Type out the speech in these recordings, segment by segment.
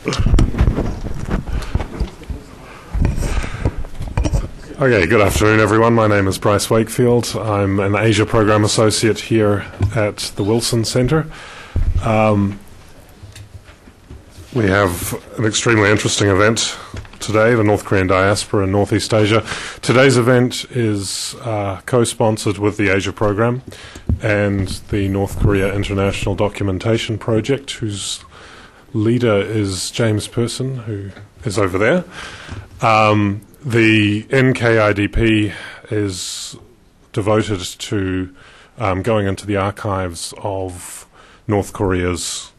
Okay, good afternoon, everyone. My name is Bryce Wakefield. I'm an Asia Program Associate here at the Wilson Centre. We have an extremely interesting event today, the North Korean Diaspora in Northeast Asia. Today's event is co-sponsored with the Asia Program and the North Korea International Documentation Project, whose leader is James Person, who is over there. The NKIDP is devoted to going into the archives of North Korea's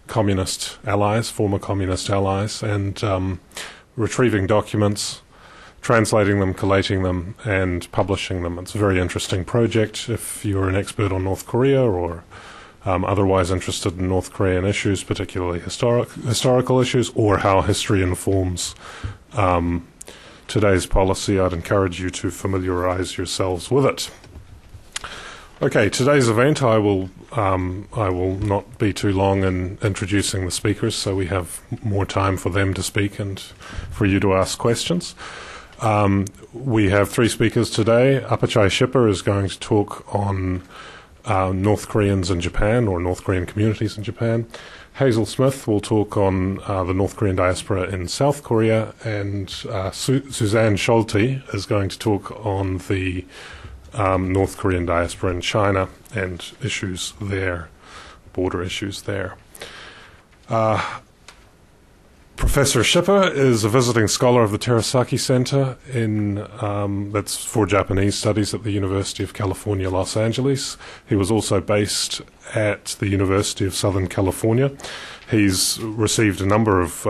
communist allies, former communist allies, and retrieving documents, translating them, collating them, and publishing them. It's a very interesting project if you're an expert on North Korea or otherwise interested in North Korean issues, particularly historical issues, or how history informs today's policy. I'd encourage you to familiarize yourselves with it. Okay, today's event, I will not be too long in introducing the speakers, so we have more time for them to speak and for you to ask questions. We have three speakers today. Apichai Shipper is going to talk on North Koreans in Japan, or North Korean communities in Japan. Hazel Smith will talk on the North Korean diaspora in South Korea, and Suzanne Scholte is going to talk on the North Korean diaspora in China and issues there, border issues there. Professor Shipper is a visiting scholar of the Terasaki Center that's for Japanese studies at the University of California, Los Angeles. He was also based at the University of Southern California. He's received a number of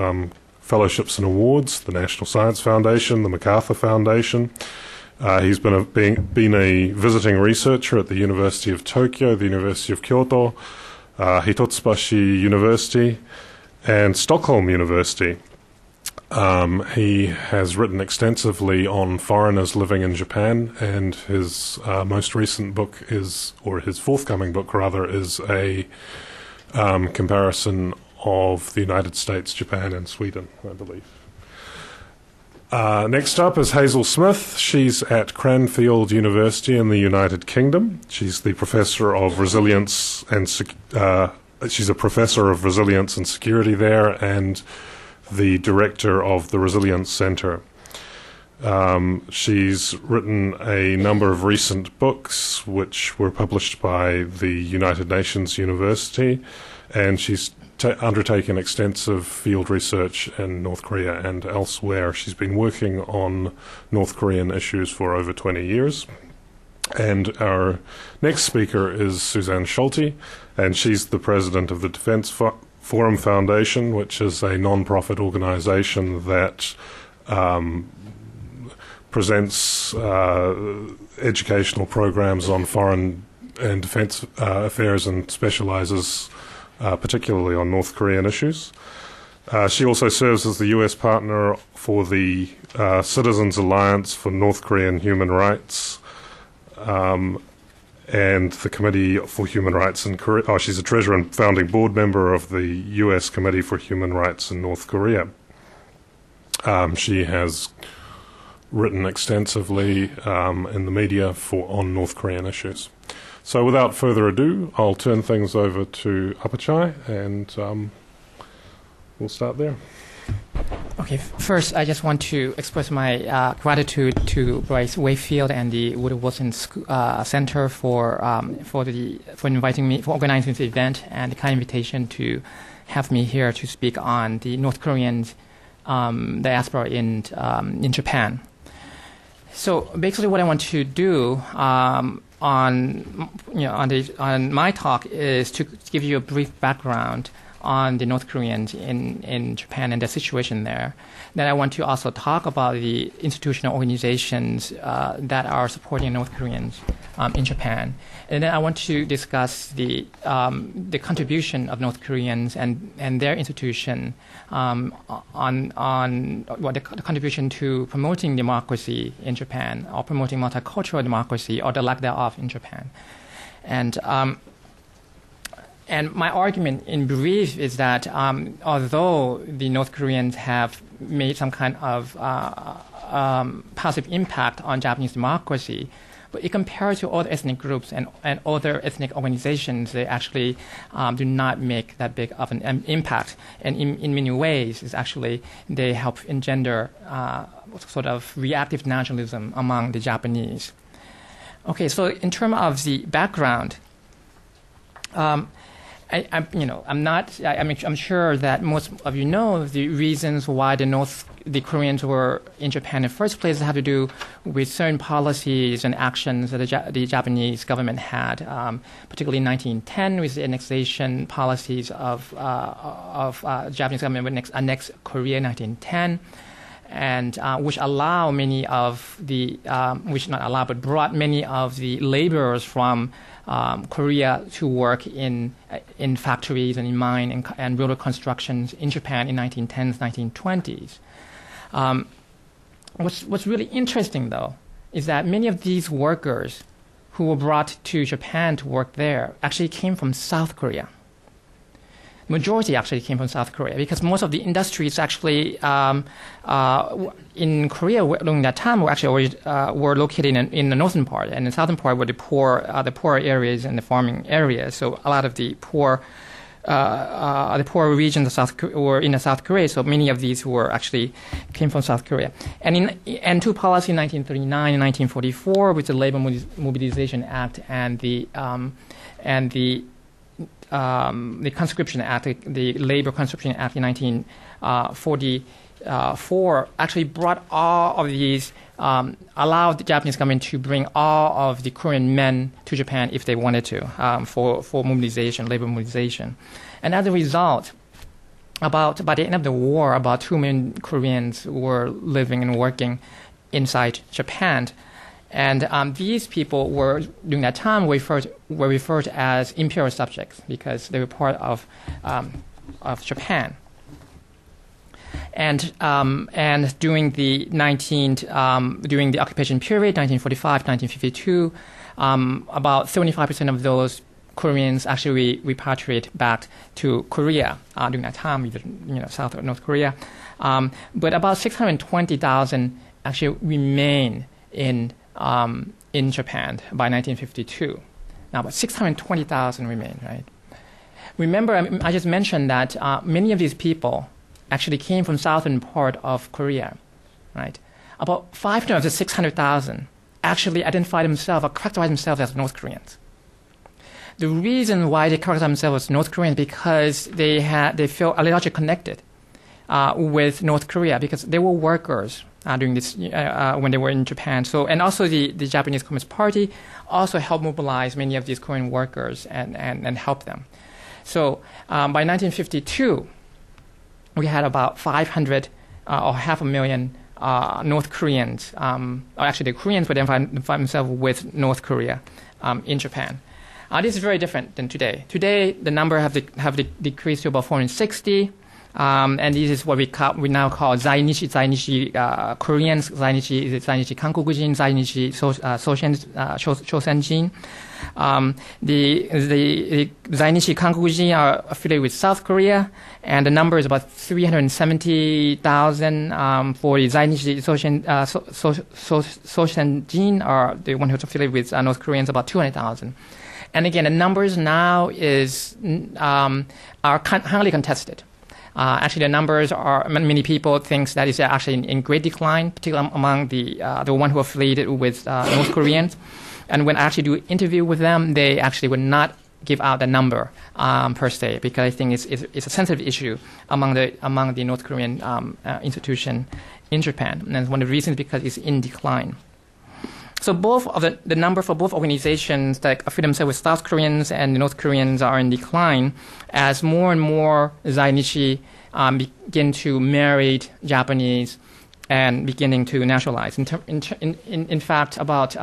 fellowships and awards, the National Science Foundation, the MacArthur Foundation. He's been a visiting researcher at the University of Tokyo, the University of Kyoto, Hitotsubashi University, and Stockholm University. He has written extensively on foreigners living in Japan, and his most recent book his forthcoming book rather, is a comparison of the United States, Japan, and Sweden, I believe. Next up is Hazel Smith. She's at Cranfield University in the United Kingdom. She's the professor of resilience and she's a professor of resilience and security there, and the director of the Resilience Center. She's written a number of recent books which were published by the United Nations University, and she's undertaken extensive field research in North Korea and elsewhere. She's been working on North Korean issues for over 20 years. And our next speaker is Suzanne Scholte, and she's the president of the Defense Forum Foundation, which is a non-profit organization that presents educational programs on foreign and defense affairs and specializes particularly on North Korean issues. She also serves as the U.S. partner for the Citizens Alliance for North Korean Human Rights and the Committee for Human Rights in Korea. She's a treasurer and founding board member of the U.S. Committee for Human Rights in North Korea. She has written extensively in the media on North Korean issues. So without further ado, I'll turn things over to Apichai, and we'll start there. Okay, first I just want to express my gratitude to Bryce Wakefield and the Woodrow Wilson Center for inviting me, for organizing this event, and the kind invitation to have me here to speak on the North Korean diaspora in Japan. So basically, what I want to do on my talk is to give you a brief background on the North Koreans in Japan and the situation there. Then I want to also talk about the institutional organizations that are supporting North Koreans in Japan. And then I want to discuss the contribution of North Koreans and their institution on the contribution to promoting democracy in Japan, or promoting multicultural democracy, or the lack thereof in Japan. And And my argument in brief is that although the North Koreans have made some kind of positive impact on Japanese democracy, but compared to other ethnic groups and other ethnic organizations, they actually do not make that big of an impact. And in many ways, it's actually they help engender sort of reactive nationalism among the Japanese. Okay, so in terms of the background, I'm sure that most of you know the reasons why the Koreans were in Japan in the first place have to do with certain policies and actions that the Japanese government had, particularly in 1910 with the annexation policies of Japanese government would annex Korea in 1910. And which allow many of the, which not allow, but brought many of the laborers from Korea to work in factories and in mine and railroad constructions in Japan in 1910s, 1920s. What's really interesting, though, is that many of these workers who were brought to Japan to work there actually came from South Korea. Majority actually came from South Korea because most of the industries actually in Korea during that time were actually were located in the northern part, and the southern part were the poor areas and the farming areas. So a lot of the poor regions of South Korea were in South Korea. So many of these were actually came from South Korea. And two policy in 1939 and 1944 with the Labor Mobilization Act and the Conscription Act, the Labor Conscription Act in 1944, actually brought all of these, allowed the Japanese government to bring all of the Korean men to Japan if they wanted to, for mobilization, labor mobilization. And as a result, by the end of the war, about 2 million Koreans were living and working inside Japan. And these people were, during that time, were referred as imperial subjects because they were part of Japan. And during the during the occupation period, 1945, 1952, about 75% of those Koreans actually repatriated back to Korea during that time, either South or North Korea. But about 620,000 actually remain in Japan by 1952. Now, about 620,000 remain, right? Remember, I just mentioned that many of these people actually came from southern part of Korea, right? About 500 of the 600,000 actually identify themselves or characterize themselves as North Koreans. The reason why they characterize themselves as North Koreans is because they feel largely connected with North Korea because they were workers during this when they were in Japan. So, and also the Japanese Communist Party also helped mobilize many of these Korean workers and help them. So by 1952, we had about 500 or 500,000 North Koreans. Actually, the Koreans would identify themselves with North Korea in Japan. This is very different than today. Today, the number have decreased to about 460. And this is what we now call Zainichi Koreans. Zainichi is Zainichi Kankokujin, Zainichi Chosenjin. The Zainichi Kankokujin are affiliated with South Korea, and the number is about 370,000 for the Zainichi Chosenjin, are the one who's affiliated with North Koreans, about 200,000. And again, the numbers now are highly contested. Actually, the numbers are, many people think that is actually in great decline, particularly among the one who are affiliated with North Koreans. And when I actually do interview with them, they actually would not give out the number per se, because I think it's a sensitive issue among the North Korean institution in Japan. And one of the reasons because it's in decline. So both of the number for both organizations that affiliate themselves with South Koreans and the North Koreans are in decline as more and more Zainichi begin to marry Japanese and beginning to nationalize. In fact, about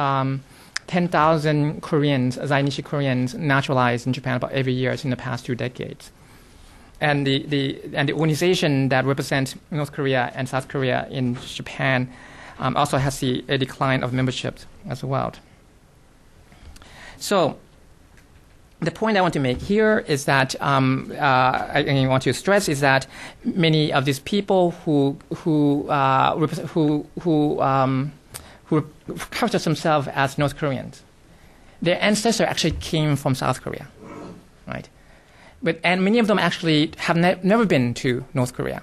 10,000 Koreans, Zainichi Koreans, naturalized in Japan about every year in the past 2 decades. And the organization that represents North Korea and South Korea in Japan also has a decline of membership as well. So the point I want to make here is that I want to stress is that many of these people who characterize themselves as North Koreans, their ancestors actually came from South Korea, right? And many of them actually have never been to North Korea.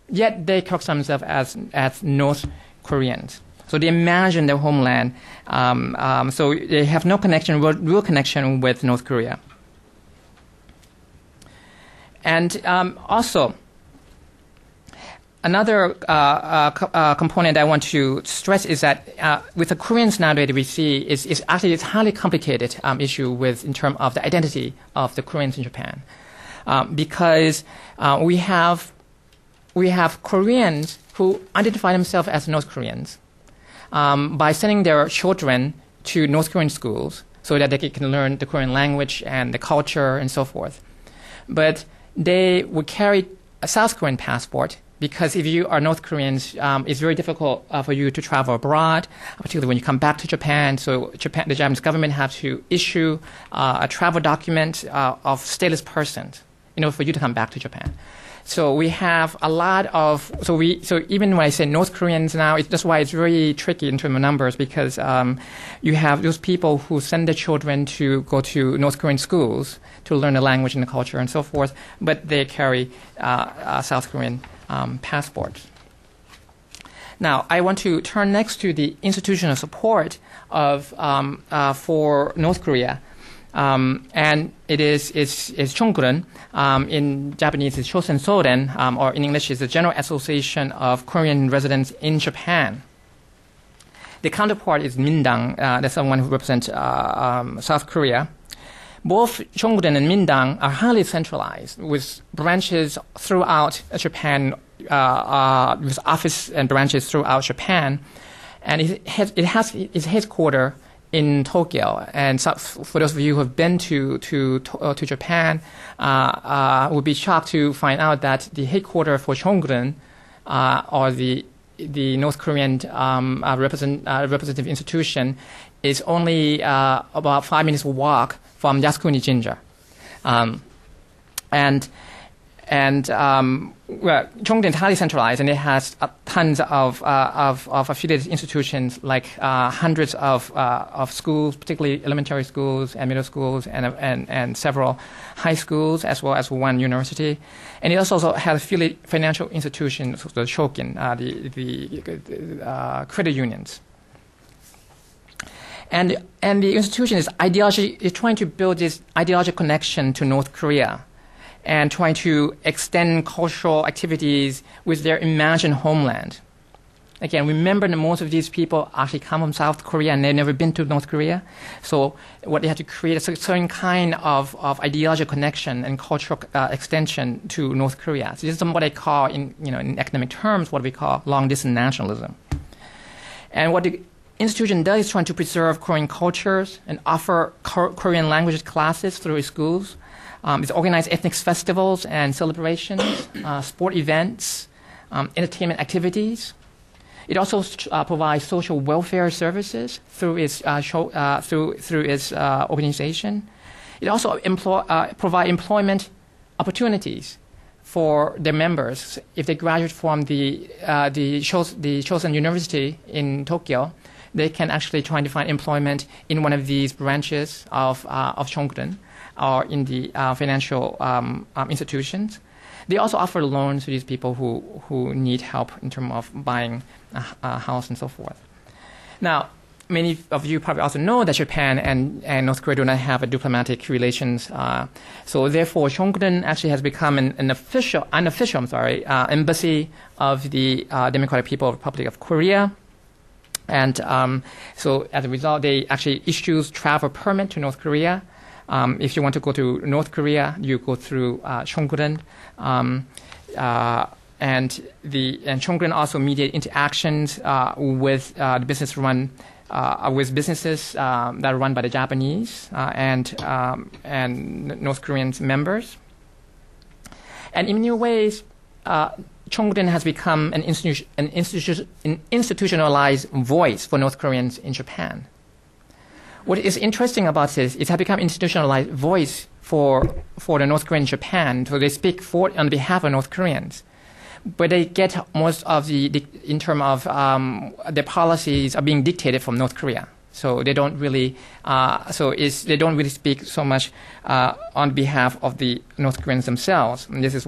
Yet they characterize themselves as North Koreans. So they imagine their homeland. So they have no connection, real connection with North Korea. And also, another component I want to stress is that with the Koreans nowadays we see is actually it's a highly complicated issue in terms of the identity of the Koreans in Japan, because we have Koreans who identify themselves as North Koreans by sending their children to North Korean schools so that they can learn the Korean language and the culture and so forth. But they would carry a South Korean passport because if you are North Koreans, it's very difficult for you to travel abroad, particularly when you come back to Japan. So the Japanese government have to issue a travel document of stateless persons in order for you to come back to Japan. So we have a lot of so even when I say North Koreans now, that's why it's very tricky in terms of numbers, because you have those people who send their children to go to North Korean schools to learn the language and the culture and so forth, but they carry South Korean passports. Now I want to turn next to the institutional support of for North Korea. And it's Chongguren. In Japanese, it's Shosen Soden, or in English, it's the General Association of Korean Residents in Japan. The counterpart is Mindang, that's the one who represents South Korea. Both Chongguren and Mindang are highly centralized, with branches throughout Japan, with office and branches throughout Japan, and it has its headquarters in Tokyo. And so for those of you who have been to Japan, would be shocked to find out that the headquarters for Chongguren, or the North Korean representative institution, is only about 5 minutes walk from Yasukuni Jinja. Well, Chongguren is highly centralized, and it has tons of affiliated institutions, like hundreds of schools, particularly elementary schools and middle schools, and several high schools, as well as one university. And it also has affiliated financial institutions, the shokin, the credit unions. And the institution is trying to build this ideological connection to North Korea, and trying to extend cultural activities with their imagined homeland. Again, remember that most of these people actually come from South Korea and they've never been to North Korea. So what they have to create is a certain kind of ideological connection and cultural extension to North Korea. So this is what I call, in academic terms, what we call long-distance nationalism. And what the institution does is trying to preserve Korean cultures and offer Korean language classes through its schools. It's organized ethnic festivals and celebrations, sport events, entertainment activities. It also provides social welfare services through its organization. It also provide employment opportunities for their members. If they graduate from the Chosen University in Tokyo, they can actually try to find employment in one of these branches of Chongguren, or in the financial institutions. They also offer loans to these people who need help in terms of buying a house and so forth. Now, many of you probably also know that Japan and North Korea do not have a diplomatic relations. So therefore, Chongguren actually has become an unofficial embassy of the Democratic People's Republic of Korea. And so as a result, they actually issue travel permit to North Korea. If you want to go to North Korea, you go through Chongguren, and Chongguren also mediate interactions with the businesses that are run by the Japanese and North Korean members. And in many ways, Chongguren has become an institutionalized voice for North Koreans in Japan. What is interesting about this, it has become institutionalized voice for the North Korean Japan, so they speak on behalf of North Koreans. But they get most of in terms of their policies are being dictated from North Korea. So they don't really, they don't really speak so much on behalf of the North Koreans themselves. And this is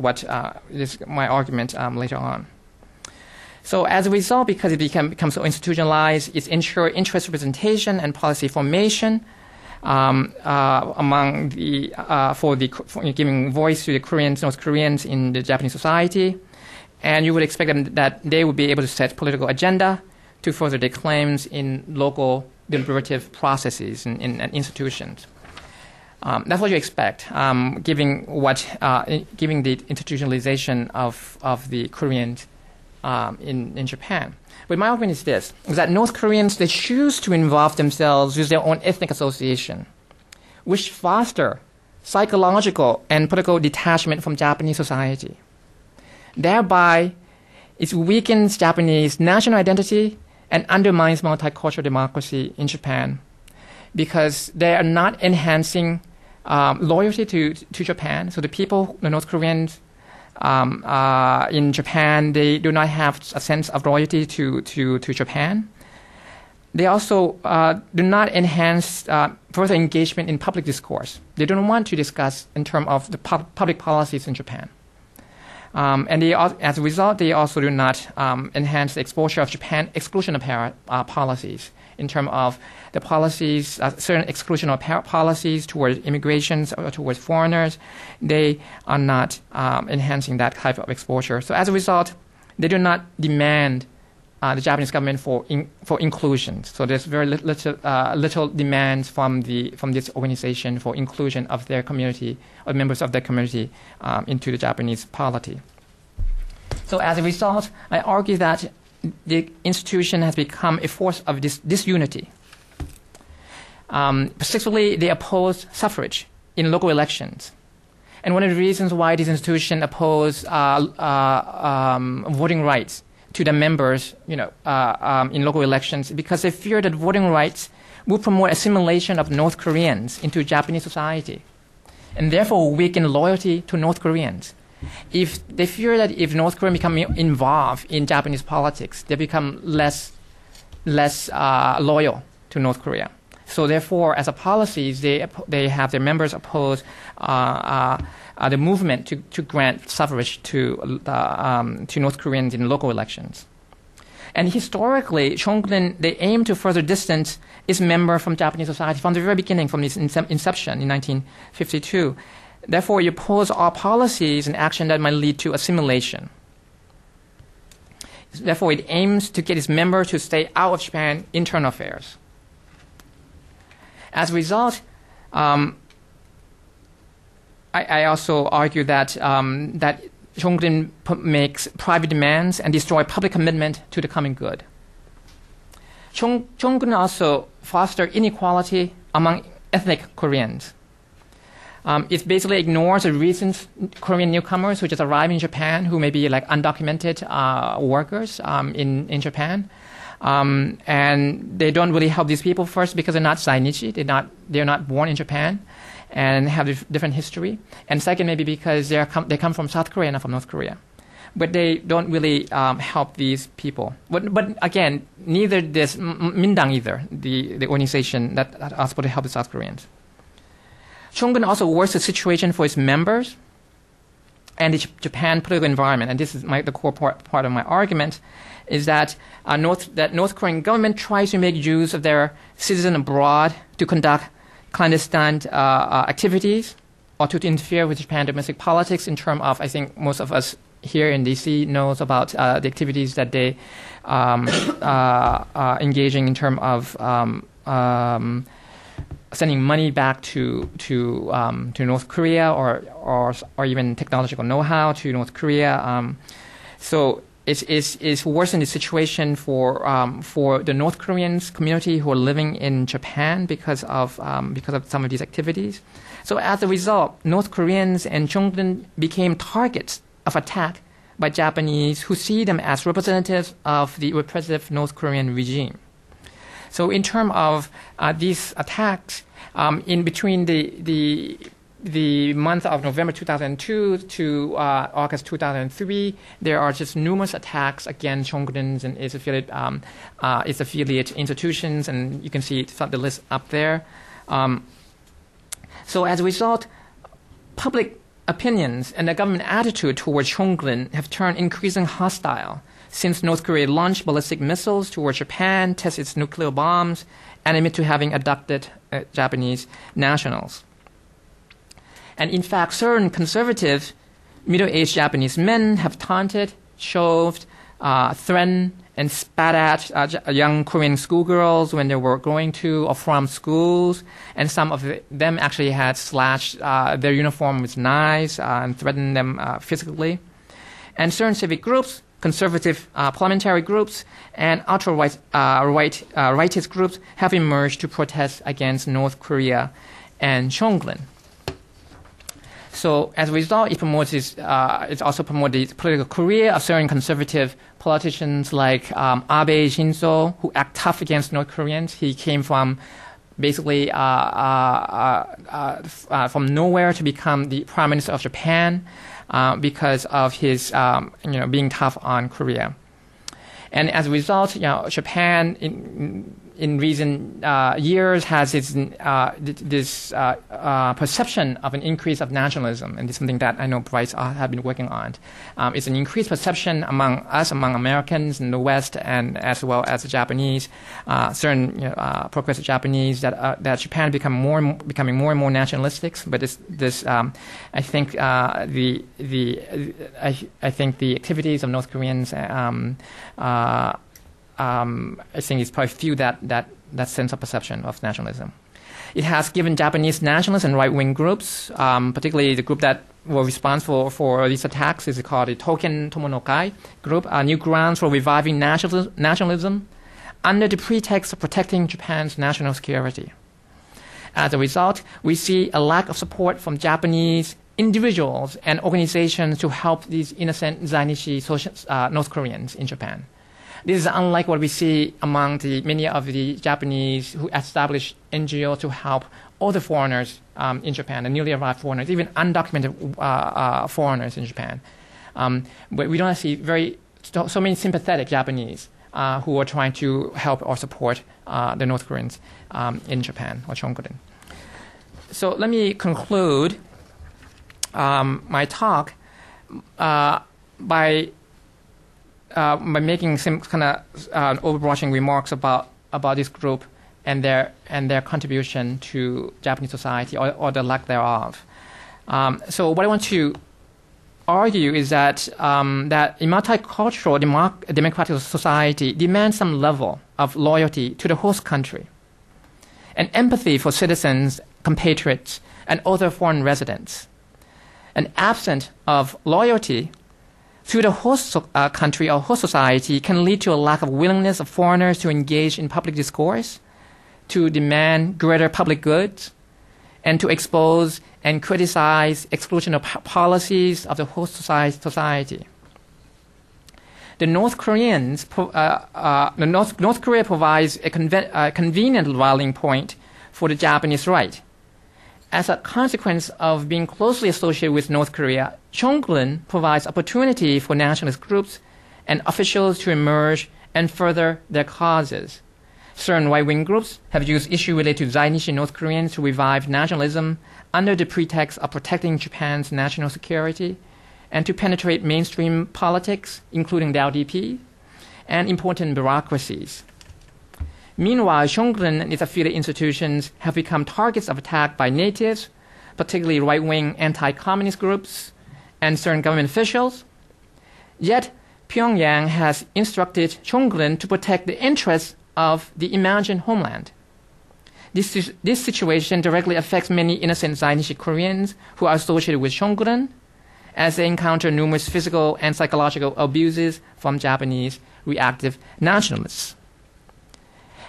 my argument later on. So as a result, because it becomes so institutionalized, it's ensure interest representation and policy formation among for giving voice to the North Koreans in the Japanese society. And you would expect them that they would be able to set political agenda to further their claims in local deliberative processes and institutions. That's what you expect, given the institutionalization of the Koreans in Japan. But my argument is this, is that North Koreans, they choose to involve themselves with their own ethnic association, which foster psychological and political detachment from Japanese society. Thereby, it weakens Japanese national identity and undermines multicultural democracy in Japan because they are not enhancing loyalty to Japan. So the North Koreans in Japan, they do not have a sense of loyalty to Japan. They also do not enhance further engagement in public discourse. They don't want to discuss in terms of the public policies in Japan. And as a result, they also do not enhance the exposure of Japan exclusionary policies in terms of the policies, certain exclusionary policies towards immigrations or towards foreigners. They are not enhancing that type of exposure. So as a result, they do not demand the Japanese government for inclusion. So there's very little demands from this organization for inclusion of their community or members of their community into the Japanese polity. So as a result, I argue that the institution has become a force of disunity. Particularly, they oppose suffrage in local elections. And one of the reasons why this institution oppose voting rights to the members, in local elections, because they fear that voting rights will promote assimilation of North Koreans into Japanese society, and therefore weaken loyalty to North Koreans. If they fear that if North Koreans become involved in Japanese politics, they become less loyal to North Korea. So therefore, as a policies, they have their members oppose the movement to grant suffrage to North Koreans in local elections. And historically, Chongun, they aim to further distance its member from Japanese society from the very beginning, from its inception in 1952. Therefore, it oppose all policies and action that might lead to assimilation. Therefore, it aims to get its member to stay out of Japan's internal affairs. As a result, I also argue that Chongun makes private demands and destroy public commitment to the common good. Chongun also fosters inequality among ethnic Koreans. It basically ignores the recent Korean newcomers who just arrived in Japan, who may be like undocumented workers in Japan. And they don't really help these people first because they're not Zainichi, they're not born in Japan and have a different history. And second, maybe because they come from South Korea, not from North Korea. But they don't really help these people. But again, neither this Mindang either, the organization that are supposed to help the South Koreans. Chongun also worsens the situation for its members and the Japan political environment. And this is the core part of my argument, is that North Korean government tries to make use of their citizens abroad to conduct clandestine activities or to interfere with Japan domestic politics in terms of, I think most of us here in DC knows about the activities that they engaging in terms of sending money back to North Korea or even technological know-how to North Korea. So it's worsened the situation for the North Koreans community who are living in Japan because of some of these activities. So as a result, North Koreans and Chongun became targets of attack by Japanese who see them as representatives of the repressive North Korean regime. So in terms of these attacks, in between the month of November 2002 to August 2003, there are just numerous attacks against Chongqing and its affiliate institutions, and you can see the list up there. So as a result, public opinions and the government attitude towards Chongqing have turned increasingly hostile since North Korea launched ballistic missiles towards Japan, tested its nuclear bombs, and admitted to having abducted Japanese nationals. And in fact, certain conservative middle-aged Japanese men have taunted, shoved, threatened, and spat at young Korean schoolgirls when they were going to or from schools. And some of them actually had slashed their uniform with knives and threatened them physically. And certain civic groups, conservative parliamentary groups, and ultra-rightist groups have emerged to protest against North Korea and Chongqing. So as a result, it also promoted the political career of certain conservative politicians like Abe Shinzo, who act tough against North Koreans. He came from basically from nowhere to become the prime minister of Japan because of his being tough on Korea. And as a result, Japan in recent years has this perception of an increase of nationalism, and it's something that I know Bryce have been working on. It's an increased perception among Americans in the West, and as well as the Japanese, certain progressive Japanese, that Japan becoming more and more nationalistic. But I think the activities of North Koreans. I think it's probably few that sense of perception of nationalism. It has given Japanese nationalists and right-wing groups, particularly the group that were responsible for these attacks, is called the Token Tomonokai group, new grounds for reviving nationalism under the pretext of protecting Japan's national security. As a result, we see a lack of support from Japanese individuals and organizations to help these innocent Zainichi North Koreans in Japan. This is unlike what we see among many of the Japanese who established NGOs to help all the foreigners in Japan, the newly arrived foreigners, even undocumented foreigners in Japan. But we don't see so many sympathetic Japanese who are trying to help or support the North Koreans in Japan or Chongqing. So let me conclude my talk by making some kind of overarching remarks about this group and their contribution to Japanese society or the lack thereof. So what I want to argue is that that a multicultural democratic society demands some level of loyalty to the host country and empathy for citizens, compatriots, and other foreign residents. And absent of loyalty to the host country or host society can lead to a lack of willingness of foreigners to engage in public discourse, to demand greater public goods, and to expose and criticize exclusionary policies of the host society. North Korea provides a convenient rallying point for the Japanese right. As a consequence of being closely associated with North Korea, Chongqing provides opportunity for nationalist groups and officials to emerge and further their causes. Certain right-wing groups have used issues related to Zainichi North Koreans to revive nationalism under the pretext of protecting Japan's national security and to penetrate mainstream politics, including the LDP, and important bureaucracies. Meanwhile, Chongqing and its affiliate institutions have become targets of attack by natives, particularly right-wing anti-communist groups and certain government officials. Yet, Pyongyang has instructed Chongqing to protect the interests of the imagined homeland. This situation directly affects many innocent Zainichi Koreans who are associated with Chongqing, as they encounter numerous physical and psychological abuses from Japanese reactive nationalists.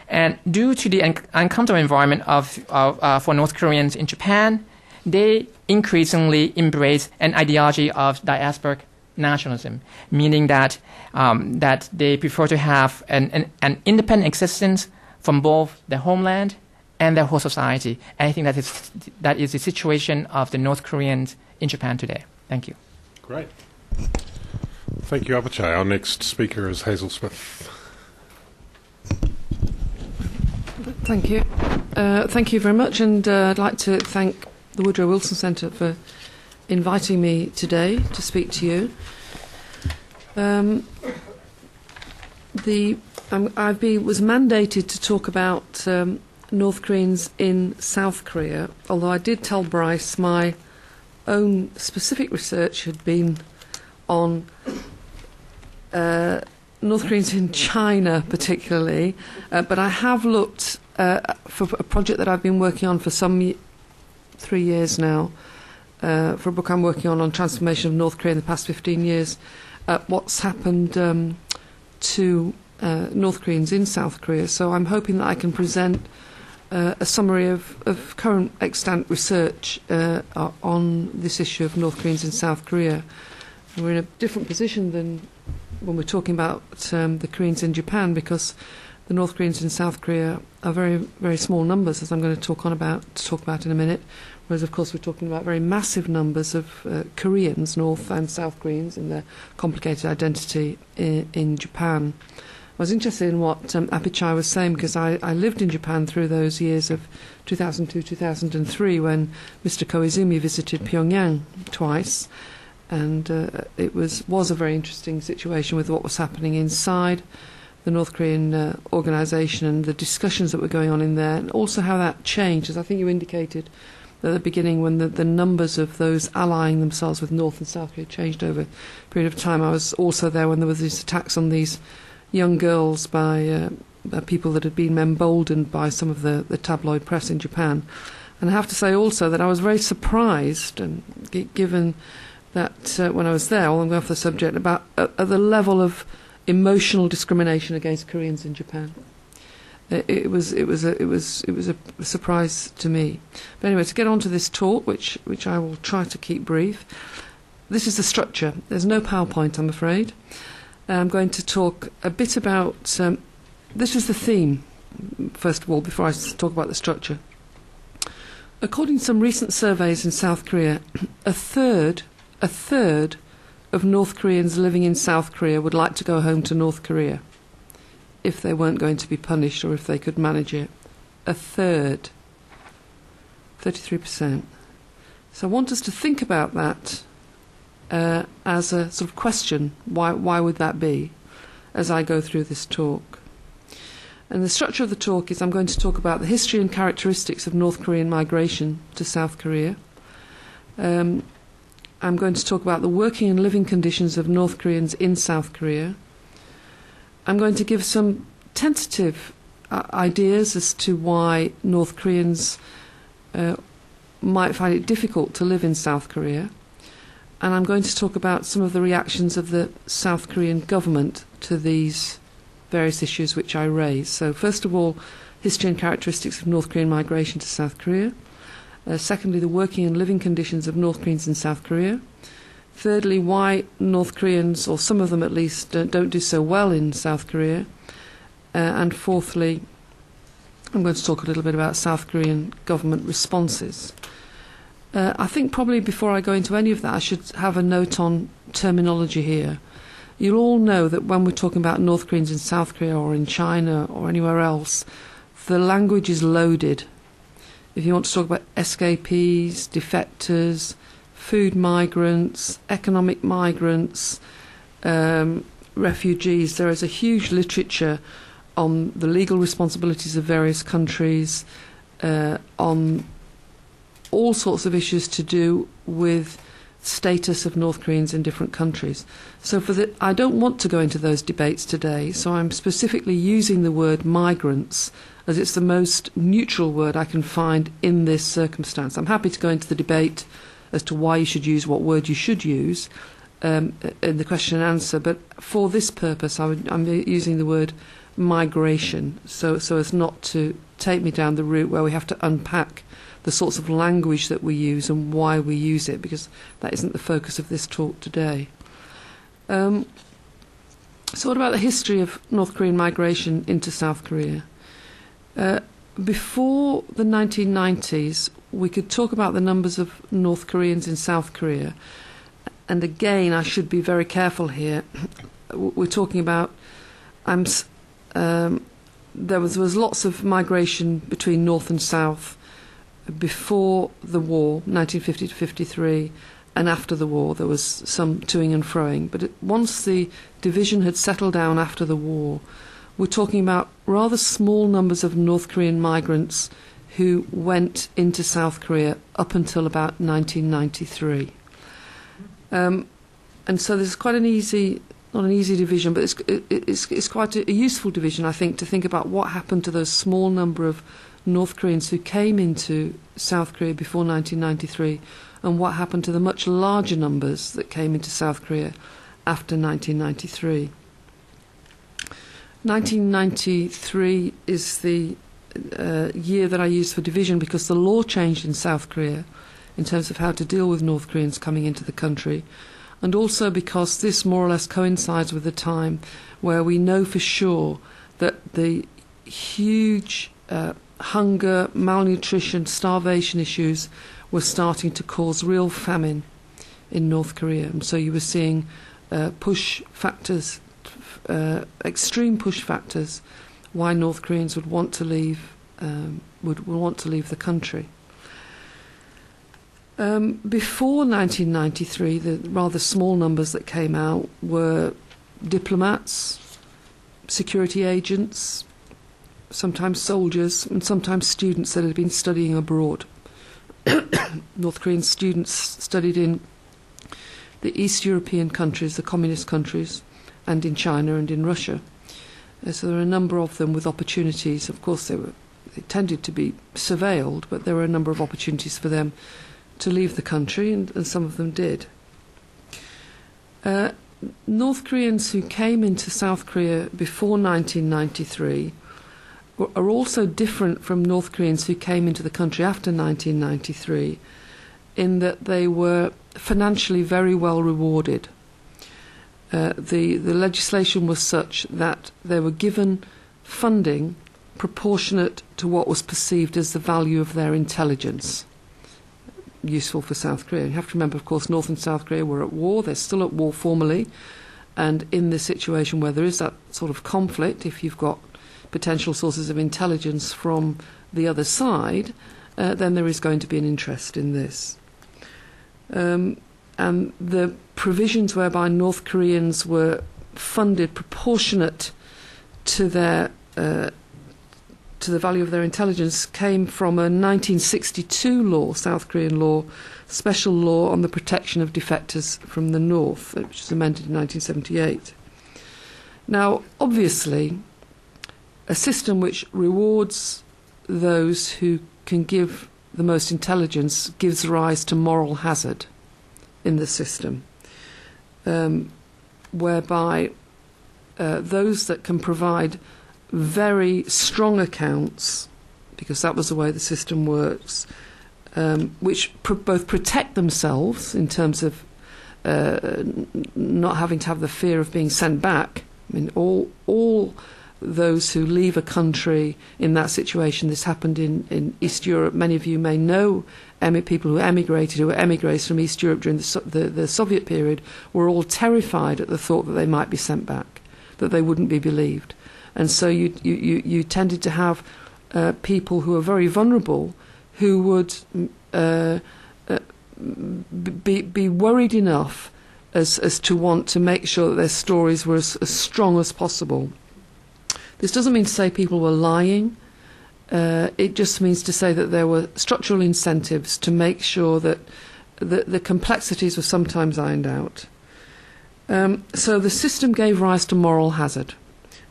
And due to the uncomfortable environment for North Koreans in Japan, they increasingly embrace an ideology of diasporic nationalism, meaning that they prefer to have an independent existence from both their homeland and their whole society. And I think that is the situation of the North Koreans in Japan today. Thank you. Great. Thank you, Apichai. Our next speaker is Hazel Smith. Thank you. Thank you very much, and I'd like to thank the Woodrow Wilson Centre for inviting me today to speak to you. Was mandated to talk about North Koreans in South Korea, although I did tell Bryce my own specific research had been on North Koreans in China particularly, but I have looked for a project that I've been working on for 3 years now, for a book I'm working on transformation of North Korea in the past 15 years, what's happened to North Koreans in South Korea. So I'm hoping that I can present a summary of current extant research on this issue of North Koreans in South Korea. We're in a different position than when we're talking about the Koreans in Japan, because the North Koreans in South Korea are very, very small numbers, as I'm going to talk about in a minute. Whereas, of course, we're talking about very massive numbers of Koreans, North and South Koreans, in their complicated identity in Japan. I was interested in what Apichai was saying, because I lived in Japan through those years of 2002-2003 when Mr. Koizumi visited Pyongyang twice, and it was a very interesting situation with what was happening inside the North Korean organisation and the discussions that were going on in there, and also how that changed, as I think you indicated at the beginning, when the numbers of those allying themselves with North and South Korea changed over a period of time. I was also there when there was these attacks on these young girls by people that had been emboldened by some of the tabloid press in Japan. And I have to say also that I was very surprised, and given that when I was there, I'm going off the subject, about the level of emotional discrimination against Koreans in Japan. It was a surprise to me. But anyway, to get on to this talk, which I will try to keep brief. This is the structure. There's no PowerPoint, I'm afraid. I'm going to talk a bit about. This is the theme, first of all, before I talk about the structure. According to some recent surveys in South Korea, a third of North Koreans living in South Korea would like to go home to North Korea if they weren't going to be punished, or if they could manage it. A third. 33%. So I want us to think about that as a sort of question. Why would that be, as I go through this talk? And the structure of the talk is I'm going to talk about the history and characteristics of North Korean migration to South Korea. I'm going to talk about the working and living conditions of North Koreans in South Korea. I'm going to give some tentative ideas as to why North Koreans might find it difficult to live in South Korea. And I'm going to talk about some of the reactions of the South Korean government to these various issues which I raise. So first of all, history and characteristics of North Korean migration to South Korea. Secondly, the working and living conditions of North Koreans in South Korea. Thirdly, why North Koreans, or some of them at least, don't do so well in South Korea. And fourthly, I'm going to talk a little bit about South Korean government responses. I think probably before I go into any of that, I should have a note on terminology here. You'll all know that when we're talking about North Koreans in South Korea or in China or anywhere else, the language is loaded. If you want to talk about escapees, defectors, food migrants, economic migrants, refugees, there is a huge literature on the legal responsibilities of various countries, on all sorts of issues to do with status of North Koreans in different countries. So I don't want to go into those debates today, so I'm specifically using the word migrants as it's the most neutral word I can find in this circumstance. I'm happy to go into the debate as to why you should use what word you should use in the question and answer, but for this purpose I'm using the word migration, so as not to take me down the route where we have to unpack the sorts of language that we use and why we use it, because that isn't the focus of this talk today. So what about the history of North Korean migration into South Korea? Before the 1990s, we could talk about the numbers of North Koreans in South Korea. And again, I should be very careful here. We're talking about there was lots of migration between North and South before the war, 1950 to 53, and after the war there was some toing and froing. But once the division had settled down after the war, we're talking about rather small numbers of North Korean migrants who went into South Korea up until about 1993. And so there's quite an easy, not an easy division, but it's quite a useful division, I think, to think about what happened to those small number of North Koreans who came into South Korea before 1993 and what happened to the much larger numbers that came into South Korea after 1993. 1993 is the year that I use for division because the law changed in South Korea in terms of how to deal with North Koreans coming into the country, and also because this more or less coincides with the time where we know for sure that the huge hunger, malnutrition, starvation issues were starting to cause real famine in North Korea. And so you were seeing push factors, extreme push factors, why North Koreans would want to leave, would want to leave the country. Before 1993, the rather small numbers that came out were diplomats, security agents, sometimes soldiers, and sometimes students that had been studying abroad. North Korean students studied in the East European countries, the communist countries, and in China and in Russia. So there are a number of them with opportunities. Of course, they tended to be surveilled, but there were a number of opportunities for them to leave the country, and some of them did. North Koreans who came into South Korea before 1993 are also different from North Koreans who came into the country after 1993 in that they were financially very well rewarded. The legislation was such that they were given funding proportionate to what was perceived as the value of their intelligence. Useful for South Korea. You have to remember, of course, North and South Korea were at war. They're still at war formally. And in this situation where there is that sort of conflict, if you've got potential sources of intelligence from the other side, then there is going to be an interest in this. And the provisions whereby North Koreans were funded proportionate to their to the value of their intelligence came from a 1962 law, South Korean law, special law on the protection of defectors from the North, which was amended in 1978. Now, obviously, a system which rewards those who can give the most intelligence gives rise to moral hazard in the system, whereby those that can provide very strong accounts, because that was the way the system works, which both protect themselves in terms of not having to have the fear of being sent back. I mean, all those who leave a country in that situation, this happened in East Europe. Many of you may know people who were emigrated from East Europe during the Soviet period, were all terrified at the thought that they might be sent back, that they wouldn't be believed. And so you tended to have people who are very vulnerable who would be worried enough as to want to make sure that their stories were as strong as possible. This doesn't mean to say people were lying. It just means to say that there were structural incentives to make sure that the complexities were sometimes ironed out. So the system gave rise to moral hazard.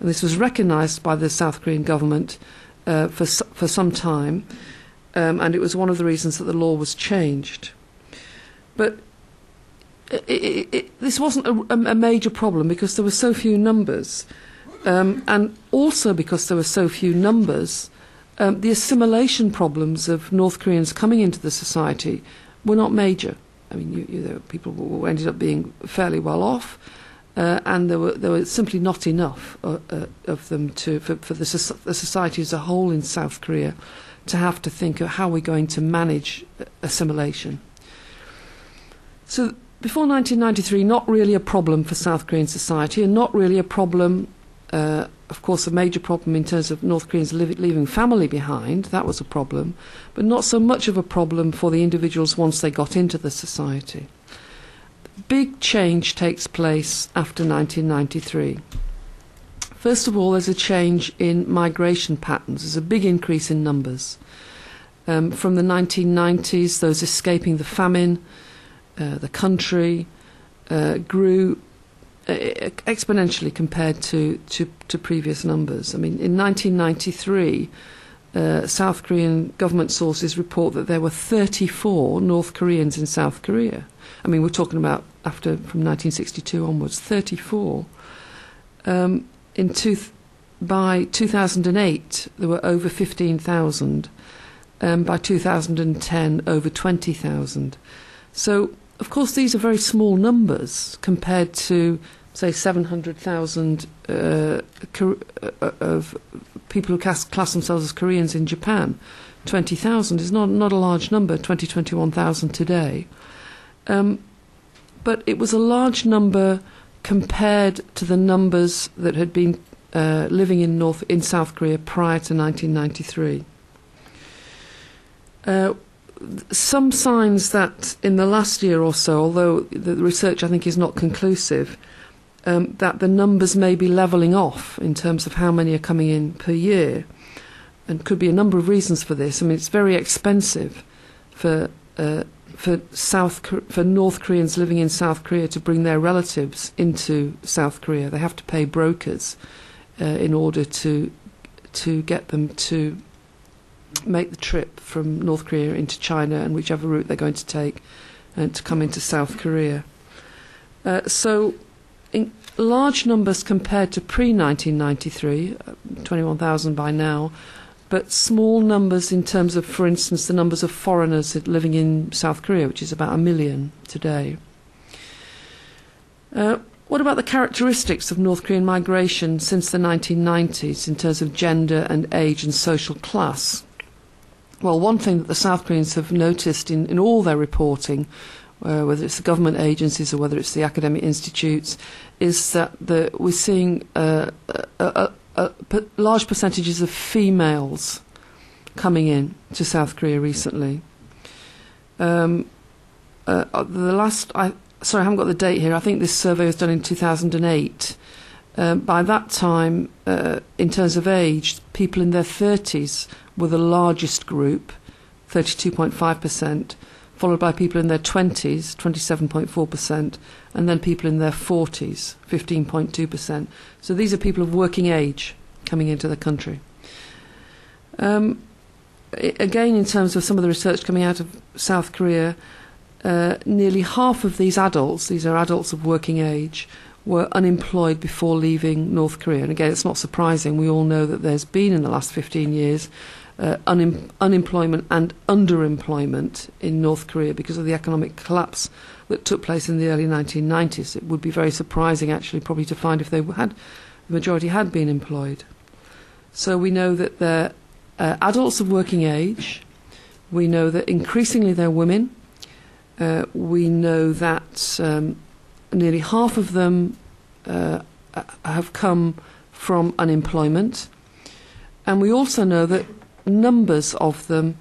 And this was recognised by the South Korean government for some time, and it was one of the reasons that the law was changed. But this wasn't a major problem because there were so few numbers, and also because there were so few numbers, the assimilation problems of North Koreans coming into the society were not major. I mean, there were people who ended up being fairly well off. and there were simply not enough of them for the society as a whole in South Korea to have to think of how we're going to manage assimilation. So before 1993, not really a problem for South Korean society, and not really a problem, of course, a major problem in terms of North Koreans leaving family behind. That was a problem, but not so much of a problem for the individuals once they got into the society. Big change takes place after 1993. First of all, there's a change in migration patterns. There's a big increase in numbers. From the 1990s, those escaping the famine, the country grew exponentially compared to previous numbers. I mean, in 1993, South Korean government sources report that there were 34 North Koreans in South Korea. I mean, we're talking about from 1962 onwards, 34. By 2008, there were over 15,000. By 2010, over 20,000. So, of course, these are very small numbers compared to, say, 700,000 of people who class themselves as Koreans in Japan. 20,000 is not a large number, 21,000 today. But it was a large number compared to the numbers that had been living in South Korea prior to 1993. Some signs that in the last year or so, although the research I think is not conclusive, that the numbers may be levelling off in terms of how many are coming in per year, and could be a number of reasons for this. I mean, it's very expensive for North Koreans living in South Korea to bring their relatives into South Korea. They have to pay brokers in order to get them to make the trip from North Korea into China and whichever route they're going to take and to come into South Korea. So in large numbers compared to pre-1993, 21,000 by now, but small numbers in terms of, for instance, the numbers of foreigners living in South Korea, which is about 1 million today. What about the characteristics of North Korean migration since the 1990s in terms of gender and age and social class? Well, one thing that the South Koreans have noticed in all their reporting, whether it's the government agencies or whether it's the academic institutes, is that we're seeing large percentages of females coming in to South Korea recently. I haven't got the date here. I think this survey was done in 2008. By that time, in terms of age, people in their 30s were the largest group, 32.5%, followed by people in their 20s, 27.4%, and then people in their 40s, 15.2%. So these are people of working age coming into the country. Again, in terms of some of the research coming out of South Korea, nearly half of these adults, these are adults of working age, were unemployed before leaving North Korea. And again, it's not surprising. We all know that there's been, in the last 15 years, unemployment and underemployment in North Korea because of the economic collapse that took place in the early 1990s. It would be very surprising, actually, probably to find if the majority had been employed. So we know that they're adults of working age. We know that increasingly they're women. We know that nearly half of them have come from unemployment. And we also know that numbers of them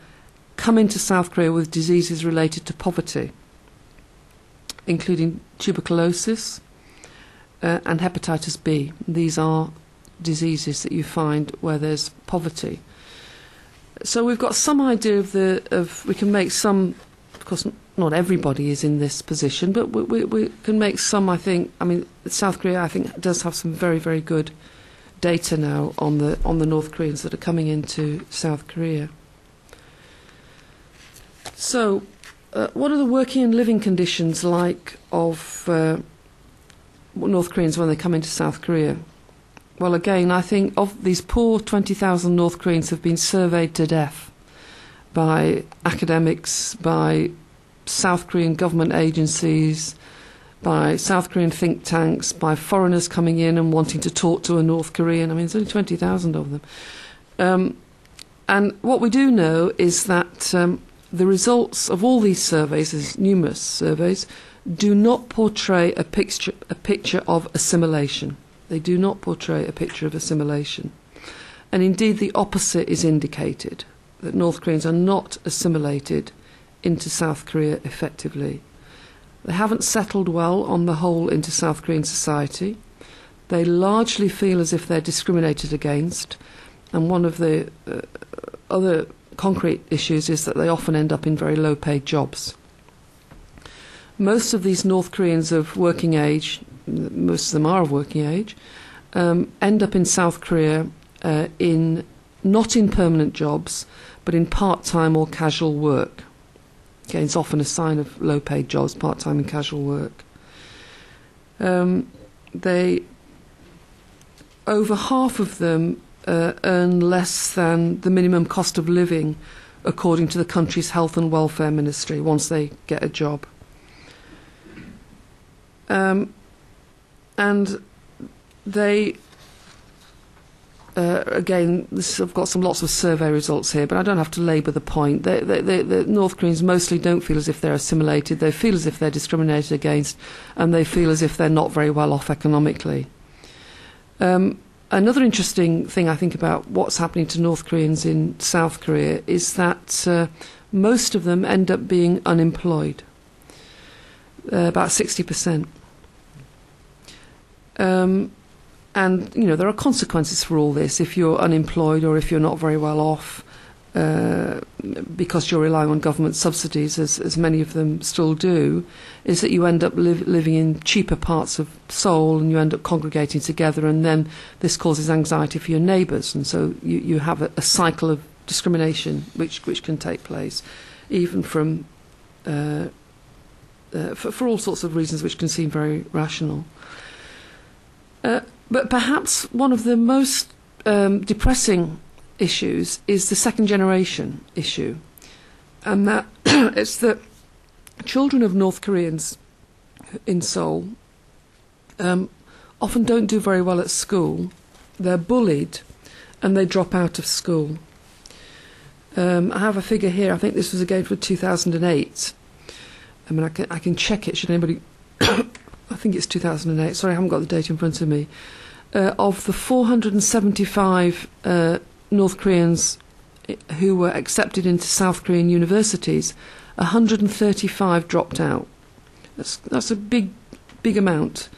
come into South Korea with diseases related to poverty, including tuberculosis and hepatitis B. These are diseases that you find where there's poverty. So we've got some idea we can make some, of course not everybody is in this position, but we can make some, I think. I mean, South Korea, I think, does have some very, very good data now on the North Koreans that are coming into South Korea. So, what are the working and living conditions like of North Koreans when they come into South Korea? Well, again, I think of these poor 20,000 North Koreans have been surveyed to death by academics, by South Korean government agencies, by South Korean think tanks, by foreigners coming in and wanting to talk to a North Korean. I mean, there's only 20,000 of them. And what we do know is that the results of all these surveys, there's numerous surveys, do not portray a picture of assimilation. They do not portray a picture of assimilation. And indeed, the opposite is indicated, that North Koreans are not assimilated into South Korea effectively. They haven't settled well on the whole into South Korean society. They largely feel as if they're discriminated against. And one of the other concrete issues is that they often end up in very low-paid jobs. Most of these North Koreans of working age, most of them are of working age, end up in South Korea not in permanent jobs, but in part-time or casual work. Again, it's often a sign of low-paid jobs, part-time and casual work. Over half of them earn less than the minimum cost of living according to the country's health and welfare ministry once they get a job. And they, again, I've got lots of survey results here, but I don't have to labour the point. The North Koreans mostly don't feel as if they're assimilated. They feel as if they're discriminated against, and they feel as if they're not very well off economically. Another interesting thing I think about what's happening to North Koreans in South Korea is that most of them end up being unemployed, about 60%. And, you know, there are consequences for all this. If you're unemployed or if you're not very well off because you're relying on government subsidies, as many of them still do, is that you end up living in cheaper parts of Seoul and you end up congregating together, and then this causes anxiety for your neighbours. And so you have a cycle of discrimination which can take place, even from for all sorts of reasons which can seem very rational. But perhaps one of the most depressing issues is the second generation issue, and that it's that children of North Koreans in Seoul often don't do very well at school. They're bullied and they drop out of school. I have a figure here. I think this was again for 2008. I mean, I can check it should anybody I think it's 2008. Sorry, I haven't got the date in front of me. Of the 475 North Koreans who were accepted into South Korean universities, 135 dropped out. That's a big amount,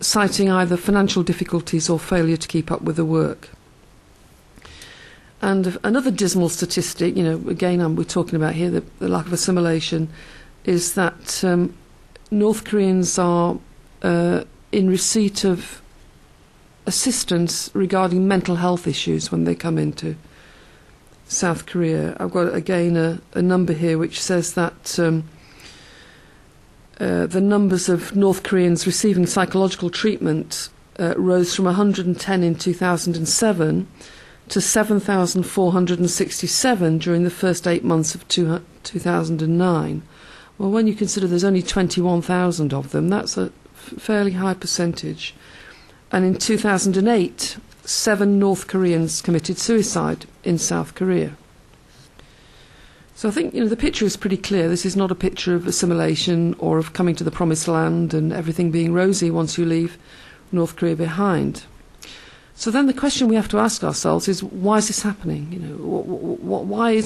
citing either financial difficulties or failure to keep up with the work. And another dismal statistic, you know, again, we're talking about here the lack of assimilation, is that North Koreans are in receipt of assistance regarding mental health issues when they come into South Korea. I've got, again, a number here which says that the numbers of North Koreans receiving psychological treatment rose from 110 in 2007 to 7,467 during the first 8 months of 2009. Well, when you consider there's only 21,000 of them, that's a fairly high percentage. And in 2008, 7 North Koreans committed suicide in South Korea. So I think, you know, the picture is pretty clear. This is not a picture of assimilation or of coming to the promised land and everything being rosy once you leave North Korea behind. So then the question we have to ask ourselves is, why is this happening? You know, why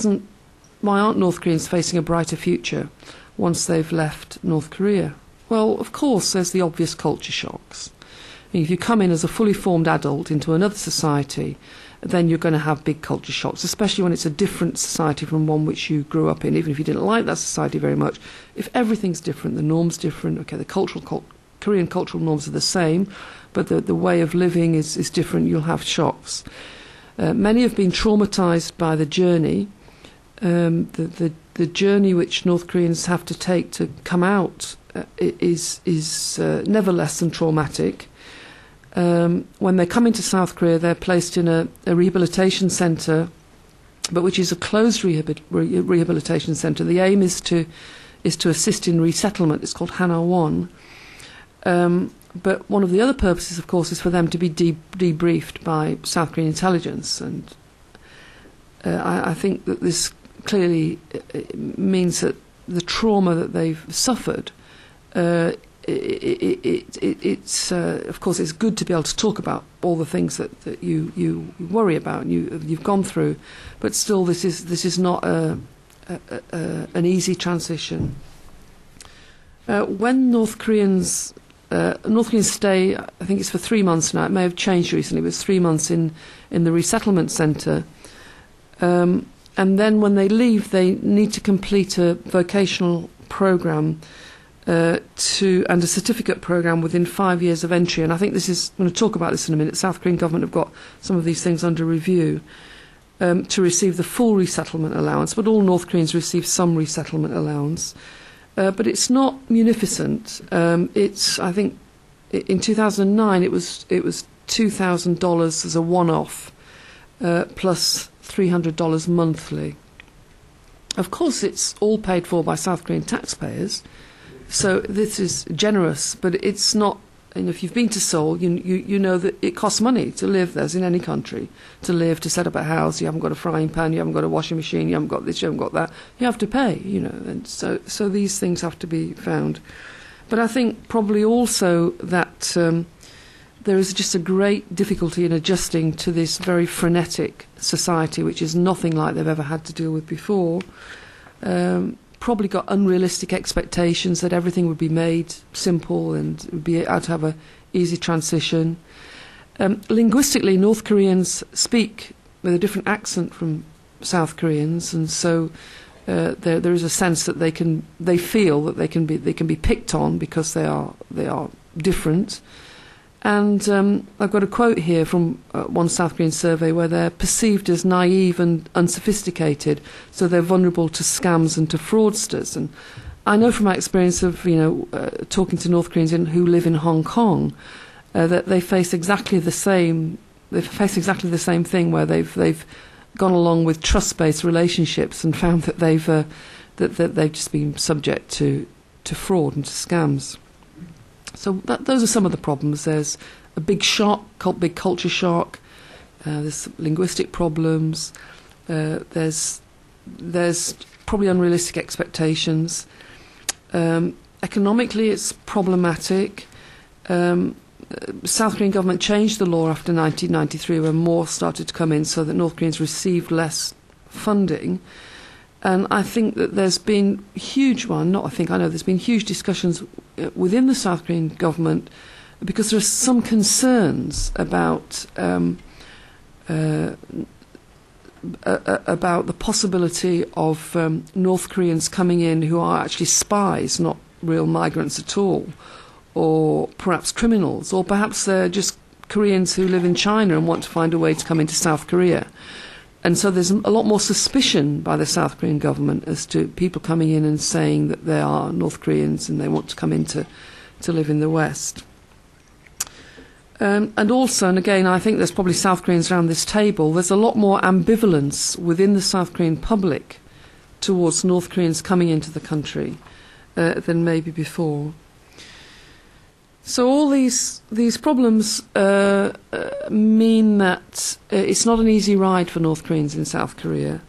aren't North Koreans facing a brighter future once they've left North Korea? Well, of course, there's the obvious culture shocks. I mean, if you come in as a fully formed adult into another society, then you're going to have big culture shocks, especially when it's a different society from one which you grew up in, even if you didn't like that society very much. If everything's different, the norm's different, okay, the Korean cultural norms are the same, but the way of living is different, you'll have shocks. Many have been traumatised by the journey. The journey which North Koreans have to take to come out is never less than traumatic. When they come into South Korea, they're placed in a rehabilitation centre, but which is a closed rehabilitation centre. The aim is to assist in resettlement. It's called Hana 1. But one of the other purposes, of course, is for them to be debriefed by South Korean intelligence. And I think that this clearly means that the trauma that they've suffered, it's of course, it's good to be able to talk about all the things that you worry about and you've gone through. But still, this is not an easy transition. When North Koreans stay, I think it's for 3 months now. It may have changed recently. It was 3 months in the resettlement centre. And then when they leave, they need to complete a vocational programme and a certificate programme within 5 years of entry. And I think I'm going to talk about this in a minute. South Korean government have got some of these things under review to receive the full resettlement allowance. But all North Koreans receive some resettlement allowance. But it's not munificent. I think in 2009 it was $2,000 as a one-off, plus $300 monthly. Of course, it's all paid for by South Korean taxpayers, so this is generous. But it's not. And if you've been to Seoul, you know that it costs money to live there, as in any country. To live, to set up a house, you haven't got a frying pan, you haven't got a washing machine, you haven't got this, you haven't got that. You have to pay, and so these things have to be found. But I think probably also that there is just a great difficulty in adjusting to this very frenetic society, which is nothing like they've ever had to deal with before. Probably got unrealistic expectations that everything would be made simple and would be able to have an easy transition. Linguistically, North Koreans speak with a different accent from South Koreans, and so there is a sense that they feel that they can be picked on because they are different. And I've got a quote here from one South Korean survey where they're perceived as naive and unsophisticated, so they're vulnerable to scams and to fraudsters. And I know from my experience of talking to North Koreans who live in Hong Kong that they face exactly the same. They face exactly the same thing where they've gone along with trust-based relationships and found that they've just been subject to fraud and to scams. So those are some of the problems. There's a big shock, big culture shock. There's linguistic problems. There's probably unrealistic expectations. Economically, it's problematic. South Korean government changed the law after 1993 when more started to come in, so that North Koreans received less funding. And I think that there's been there's been huge discussions within the South Korean government because there are some concerns about the possibility of North Koreans coming in who are actually spies, not real migrants at all, or perhaps criminals, or perhaps they're just Koreans who live in China and want to find a way to come into South Korea. And so there's a lot more suspicion by the South Korean government as to people coming in and saying that they are North Koreans and they want to come in to live in the West. And also, and again, I think there's probably South Koreans around this table, there's a lot more ambivalence within the South Korean public towards North Koreans coming into the country than maybe before. So all these problems mean that it's not an easy ride for North Koreans in South Korea.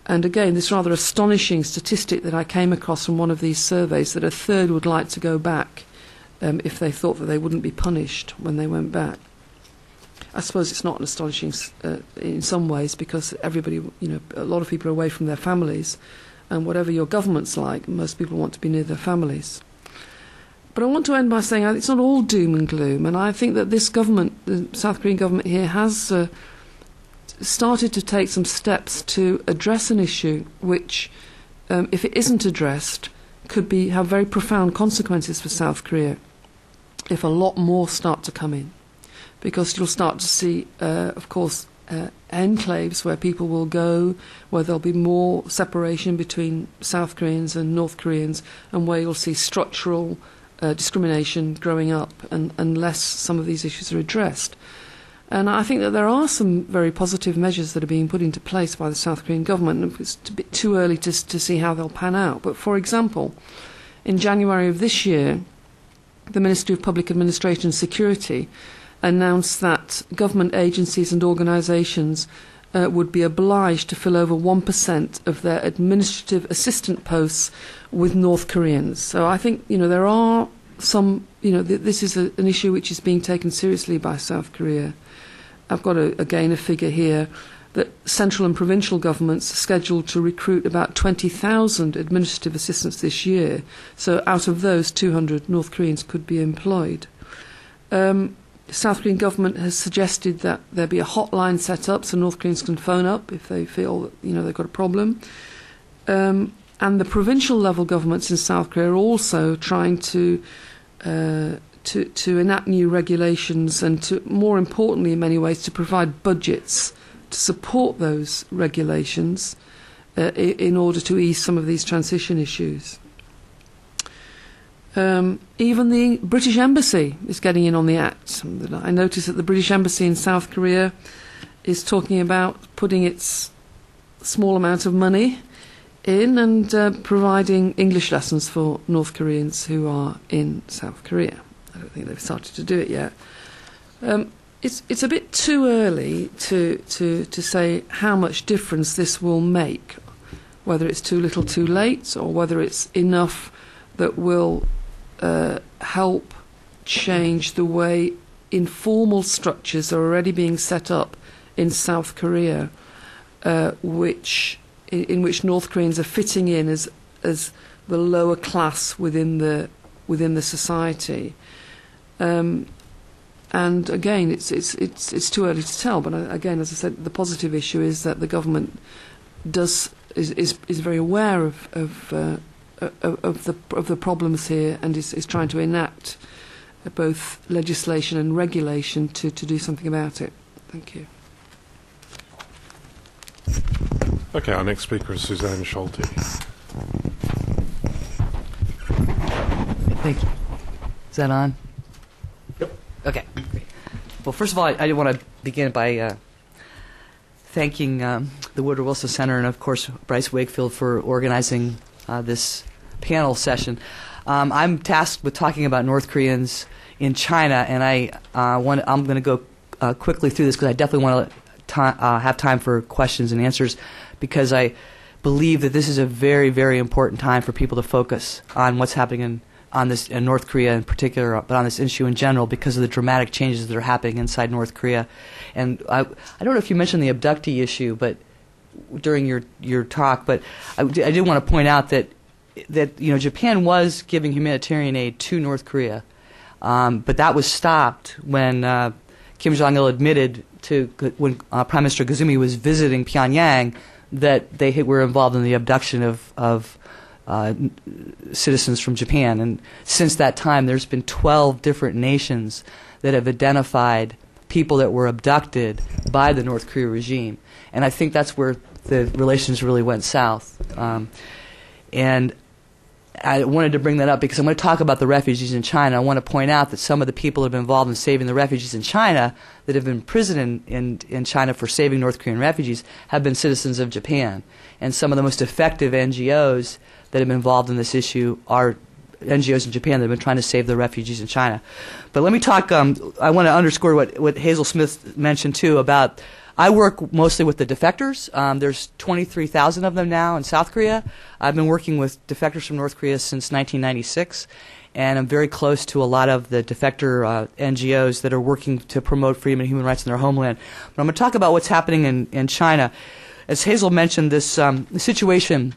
And again, this rather astonishing statistic that I came across from one of these surveys, that a third would like to go back if they thought that they wouldn't be punished when they went back. I suppose it's not an astonishing in some ways because everybody, a lot of people are away from their families, and whatever your government's like, most people want to be near their families. But I want to end by saying it's not all doom and gloom, and I think that this government, the South Korean government here, has started to take some steps to address an issue which, if it isn't addressed, could have very profound consequences for South Korea if a lot more start to come in. Because you'll start to see, of course, enclaves where people will go, where there'll be more separation between South Koreans and North Koreans, and where you'll see structural discrimination growing up unless some of these issues are addressed. And I think that there are some very positive measures that are being put into place by the South Korean government, and it's a bit too early to see how they'll pan out. But for example, in January of this year, the Ministry of Public Administration and Security announced that government agencies and organisations would be obliged to fill over 1% of their administrative assistant posts with North Koreans. So I think, there are some, this is an issue which is being taken seriously by South Korea. I've got, again, a figure here that central and provincial governments are scheduled to recruit about 20,000 administrative assistants this year. So out of those, 200 North Koreans could be employed. The South Korean government has suggested that there be a hotline set up so North Koreans can phone up if they feel that, they've got a problem. And the provincial level governments in South Korea are also trying to enact new regulations and to, more importantly in many ways, to provide budgets to support those regulations in order to ease some of these transition issues. Even the British Embassy is getting in on the act. I noticed that the British Embassy in South Korea is talking about putting its small amount of money in and providing English lessons for North Koreans who are in South Korea. I don't think they've started to do it yet. It's a bit too early to say how much difference this will make, whether it's too little too late or whether it's enough that will help change the way informal structures are already being set up in South Korea, in which North Koreans are fitting in as the lower class within the society. And again, it's too early to tell. But again, as I said, the positive issue is that the government is very aware of the problems here and is trying to enact both legislation and regulation to do something about it. Thank you. Okay, our next speaker is Suzanne Scholte. Thank you. Is that on? Yep. Okay, great. Well, first of all, I want to begin by thanking the Woodrow Wilson Center and, of course, Bryce Wakefield for organizing this panel session. I'm tasked with talking about North Koreans in China, and I'm going to go quickly through this because I definitely want to have time for questions and answers, because I believe that this is a very, very important time for people to focus on what's happening in North Korea in particular, but on this issue in general, because of the dramatic changes that are happening inside North Korea. And I don't know if you mentioned the abductee issue, but during your talk, but I did want to point out that Japan was giving humanitarian aid to North Korea, but that was stopped when Kim Jong-il admitted when Prime Minister Koizumi was visiting Pyongyang that they were involved in the abduction of citizens from Japan. And since that time, there's been 12 different nations that have identified people that were abducted by the North Korea regime. And I think that's where the relations really went south. And I wanted to bring that up because I'm going to talk about the refugees in China. I want to point out that some of the people that have been involved in saving the refugees in China, that have been imprisoned in China for saving North Korean refugees, have been citizens of Japan. And some of the most effective NGOs that have been involved in this issue are NGOs in Japan that have been trying to save the refugees in China. But let me talk, I want to underscore what Hazel Smith mentioned too about, I work mostly with the defectors. There's 23,000 of them now in South Korea. I've been working with defectors from North Korea since 1996, and I'm very close to a lot of the defector NGOs that are working to promote freedom and human rights in their homeland. But I'm going to talk about what's happening in China. As Hazel mentioned, this situation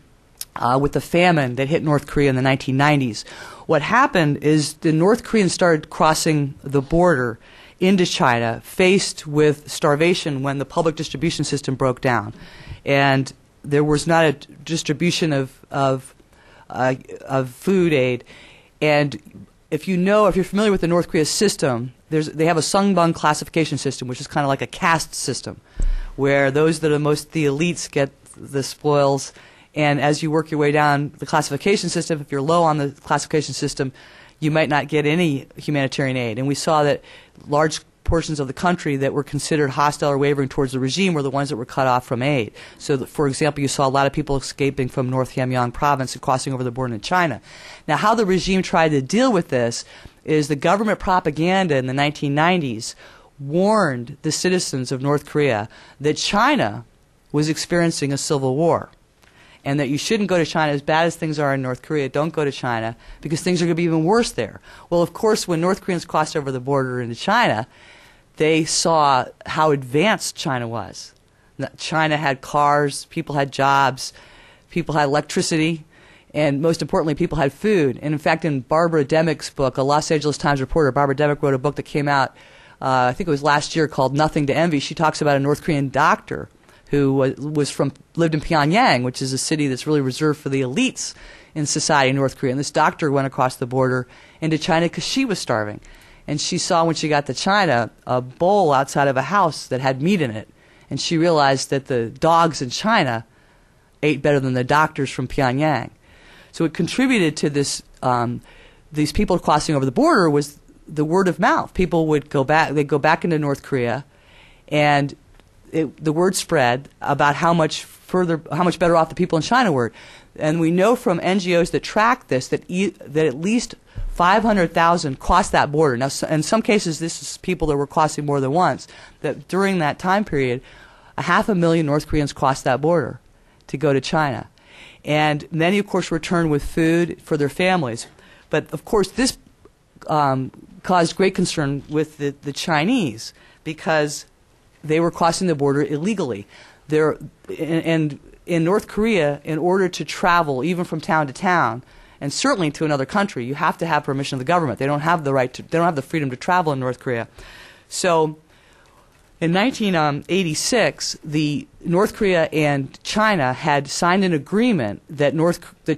with the famine that hit North Korea in the 1990s. What happened is the North Koreans started crossing the border into China, faced with starvation when the public distribution system broke down, and there was not a distribution of food aid. And if you're familiar with the North Korea system, they have a Sungbun classification system, which is kind of like a caste system, where those that are the elites get the spoils. And as you work your way down the classification system, if you're low on the classification system, you might not get any humanitarian aid. And we saw that large portions of the country that were considered hostile or wavering towards the regime were the ones that were cut off from aid. So, that, for example, you saw a lot of people escaping from North Hamgyong province and crossing over the border into China. Now, how the regime tried to deal with this is the government propaganda in the 1990s warned the citizens of North Korea that China was experiencing a civil war, and that you shouldn't go to China. As bad as things are in North Korea, don't go to China because things are going to be even worse there. Well, of course, when North Koreans crossed over the border into China, they saw how advanced China was. China had cars, people had jobs, people had electricity, and most importantly, people had food. And in fact, in Barbara Demick's book, a Los Angeles Times reporter, Barbara Demick wrote a book that came out, I think it was last year, called Nothing to Envy. She talks about a North Korean doctor who lived in Pyongyang, which is a city that's really reserved for the elites in society in North Korea. And this doctor went across the border into China because she was starving. And she saw when she got to China a bowl outside of a house that had meat in it. And she realized that the dogs in China ate better than the doctors from Pyongyang. So it contributed to this, these people crossing over the border was the word of mouth. People would go back, they'd go back into North Korea, and the word spread about how much better off the people in China were. And we know from NGOs that track this that at least 500,000 crossed that border. Now, in some cases, this is people that were crossing more than once, that during that time period, 500,000 North Koreans crossed that border to go to China. And many, of course, returned with food for their families. But, of course, this caused great concern with the Chinese because they were crossing the border illegally. And in North Korea, in order to travel, even from town to town, and certainly to another country, you have to have permission of the government. They don't have the right to, they don't have the freedom to travel in North Korea. So, in 1986, North Korea and China had signed an agreement that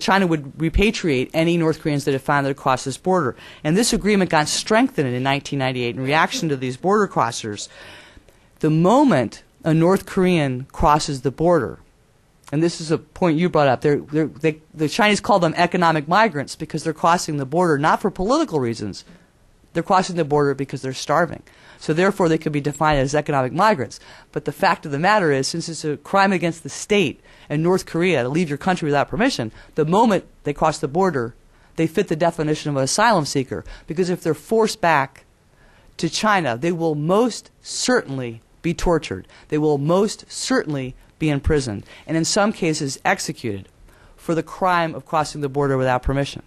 China would repatriate any North Koreans that had found their crossed this border. And this agreement got strengthened in 1998 in reaction to these border crossers. The moment a North Korean crosses the border, and this is a point you brought up, the Chinese call them economic migrants because they're crossing the border not for political reasons. They're crossing the border because they're starving. So therefore they could be defined as economic migrants. But the fact of the matter is, since it's a crime against the state in North Korea to leave your country without permission, the moment they cross the border, they fit the definition of an asylum seeker. Because if they're forced back to China, they will most certainly be tortured. They will most certainly be imprisoned, and in some cases executed for the crime of crossing the border without permission.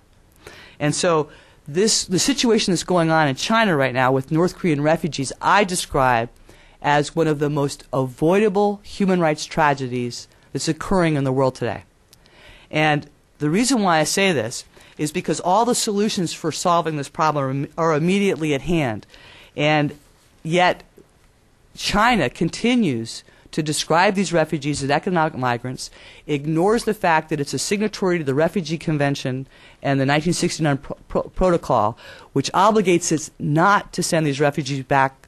And so the situation that's going on in China right now with North Korean refugees, I describe as one of the most avoidable human rights tragedies that's occurring in the world today. And the reason why I say this is because all the solutions for solving this problem are immediately at hand. And yet China continues to describe these refugees as economic migrants, ignores the fact that it's a signatory to the Refugee Convention and the 1969 Protocol, which obligates it not to send these refugees back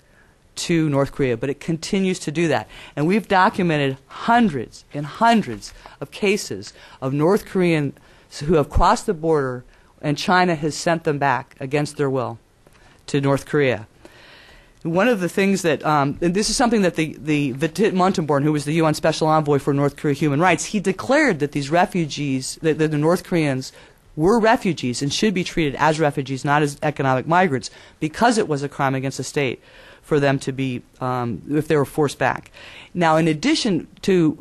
to North Korea, but it continues to do that. And we've documented hundreds and hundreds of cases of North Koreans who have crossed the border and China has sent them back against their will to North Korea. One of the things that, and this is something that the Vitit Montenborn, who was the UN Special Envoy for North Korea human rights, he declared that these refugees, that the North Koreans were refugees and should be treated as refugees, not as economic migrants, because it was a crime against the state for them to be, if they were forced back. Now, in addition to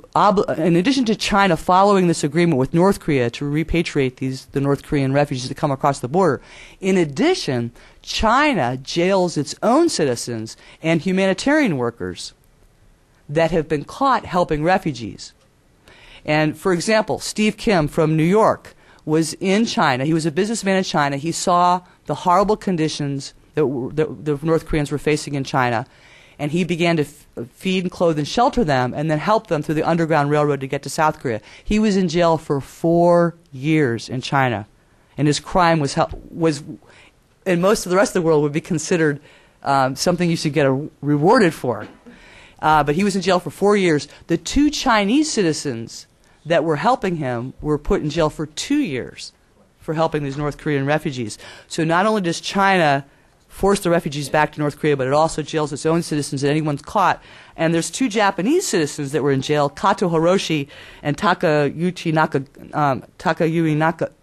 China following this agreement with North Korea to repatriate the North Korean refugees that come across the border, in addition, China jails its own citizens and humanitarian workers that have been caught helping refugees. And, for example, Steve Kim from New York was in China. He was a businessman in China. He saw the horrible conditions that the North Koreans were facing in China, and he began to feed and clothe and shelter them and then help them through the Underground Railroad to get to South Korea. He was in jail for 4 years in China, and his crime was and most of the rest of the world would be considered something you should get rewarded for. But he was in jail for 4 years. The 2 Chinese citizens that were helping him were put in jail for 2 years for helping these North Korean refugees. So not only does China force the refugees back to North Korea, but it also jails its own citizens and anyone's caught. And there's 2 Japanese citizens that were in jail, Kato Hiroshi and Takayuki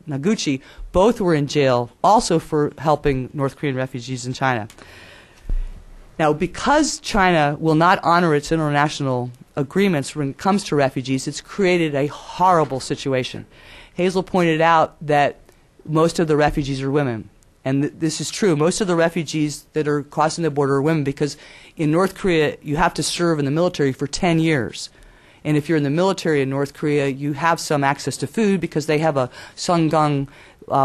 Naguchi. Both were in jail also for helping North Korean refugees in China. Now, because China will not honor its international agreements when it comes to refugees, it's created a horrible situation. Hazel pointed out that most of the refugees are women. And this is true. Most of the refugees that are crossing the border are women because in North Korea you have to serve in the military for 10 years. And if you're in the military in North Korea, you have some access to food because they have a Sungang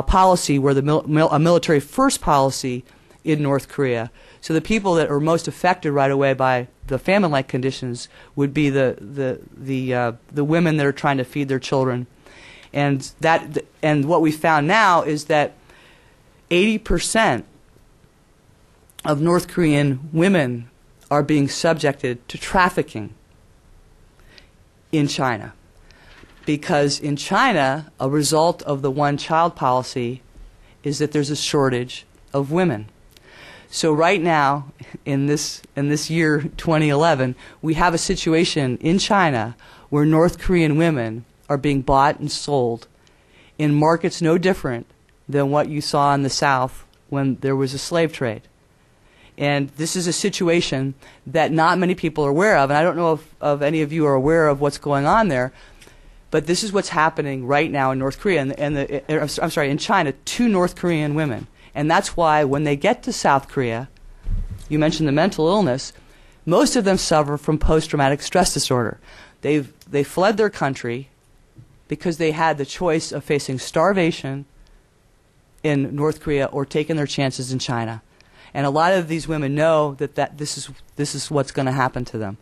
policy where a military first policy in North Korea. So the people that are most affected right away by the famine-like conditions would be the women that are trying to feed their children. And what we found now is that 80% of North Korean women are being subjected to trafficking in China. Because in China, a result of the one-child policy is that there's a shortage of women. So right now, in this year 2011, we have a situation in China where North Korean women are being bought and sold in markets no different than what you saw in the South when there was a slave trade. And this is a situation that not many people are aware of, and I don't know if any of you are aware of what's going on there, but this is what's happening right now in North Korea, in China, to North Korean women. And that's why when they get to South Korea, you mentioned the mental illness, most of them suffer from post-traumatic stress disorder. They fled their country because they had the choice of facing starvation in North Korea or taking their chances in China. And a lot of these women know that this is what's going to happen to them.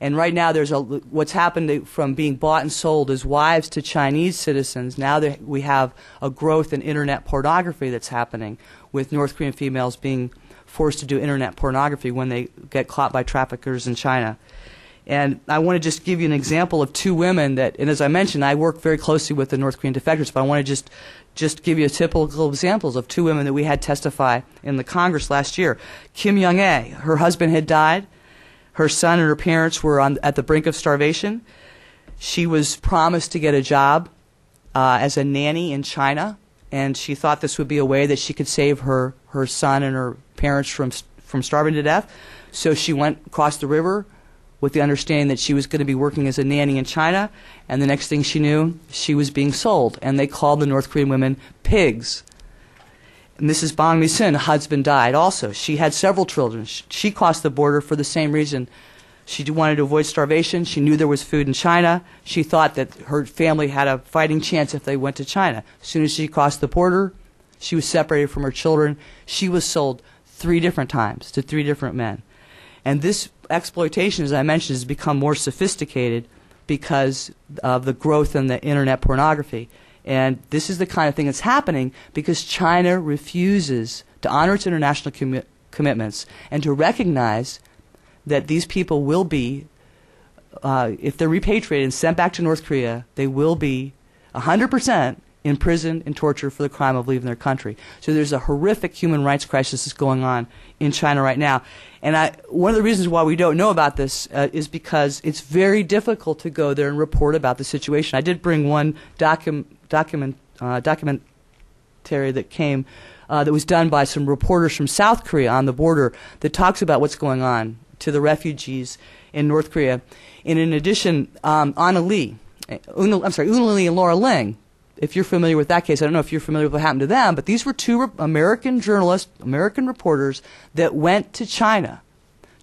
And right now what's happened from being bought and sold as wives to Chinese citizens. Now we have a growth in internet pornography that's happening with North Korean females being forced to do internet pornography when they get caught by traffickers in China. And I want to just give you an example of 2 women and as I mentioned, I work very closely with the North Korean defectors, but I want to just give you typical examples of 2 women that we had testify in the Congress last year. Kim Young-ae, her husband had died. Her son and her parents were at the brink of starvation. She was promised to get a job as a nanny in China, and she thought this would be a way that she could save her son and her parents from starving to death. So she went across the river with the understanding that she was going to be working as a nanny in China, and the next thing she knew, she was being sold, and they called the North Korean women pigs. Mrs. Bang Mi-sun, husband died also. She had several children. She crossed the border for the same reason. She wanted to avoid starvation. She knew there was food in China. She thought that her family had a fighting chance if they went to China. As soon as she crossed the border, she was separated from her children. She was sold 3 different times to 3 different men. And this exploitation, as I mentioned, has become more sophisticated because of the growth in the internet pornography. And this is the kind of thing that's happening because China refuses to honor its international commitments and to recognize that these people will be, if they're repatriated and sent back to North Korea, they will be 100% imprisoned and tortured for the crime of leaving their country. So there's a horrific human rights crisis that's going on in China right now. And one of the reasons why we don't know about this is because it's very difficult to go there and report about the situation. I did bring one documentary that came that was done by some reporters from South Korea on the border that talks about what's going on to the refugees in North Korea. And in addition, Una Lee and Laura Ling, if you're familiar with that case, I don't know if you're familiar with what happened to them, but these were 2 American journalists, American reporters that went to China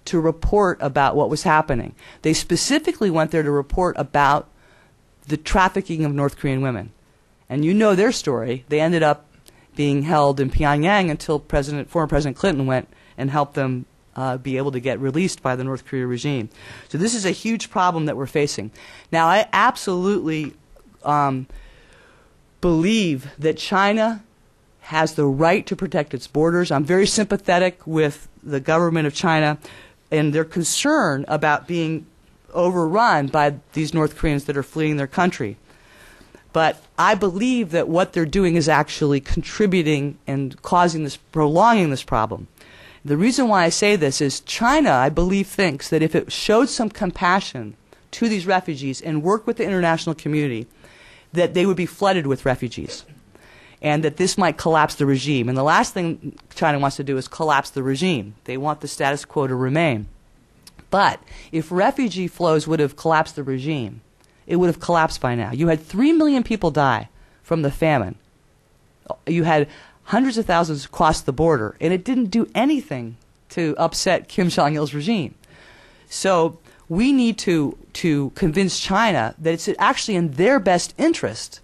to report about what was happening. They specifically went there to report about the trafficking of North Korean women. And you know their story. They ended up being held in Pyongyang until former President Clinton went and helped them be able to get released by the North Korea regime. So this is a huge problem that we're facing. Now, I absolutely believe that China has the right to protect its borders. I'm very sympathetic with the government of China and their concern about being overrun by these North Koreans that are fleeing their country. But I believe that what they're doing is actually contributing and prolonging this problem. The reason why I say this is China, I believe, thinks that if it showed some compassion to these refugees and worked with the international community, that they would be flooded with refugees, and that this might collapse the regime. And the last thing China wants to do is collapse the regime. They want the status quo to remain. But if refugee flows would have collapsed the regime, it would have collapsed by now. You had 3 million people die from the famine. You had hundreds of thousands cross the border, and it didn't do anything to upset Kim Jong-il's regime. So we need to convince China that it's actually in their best interest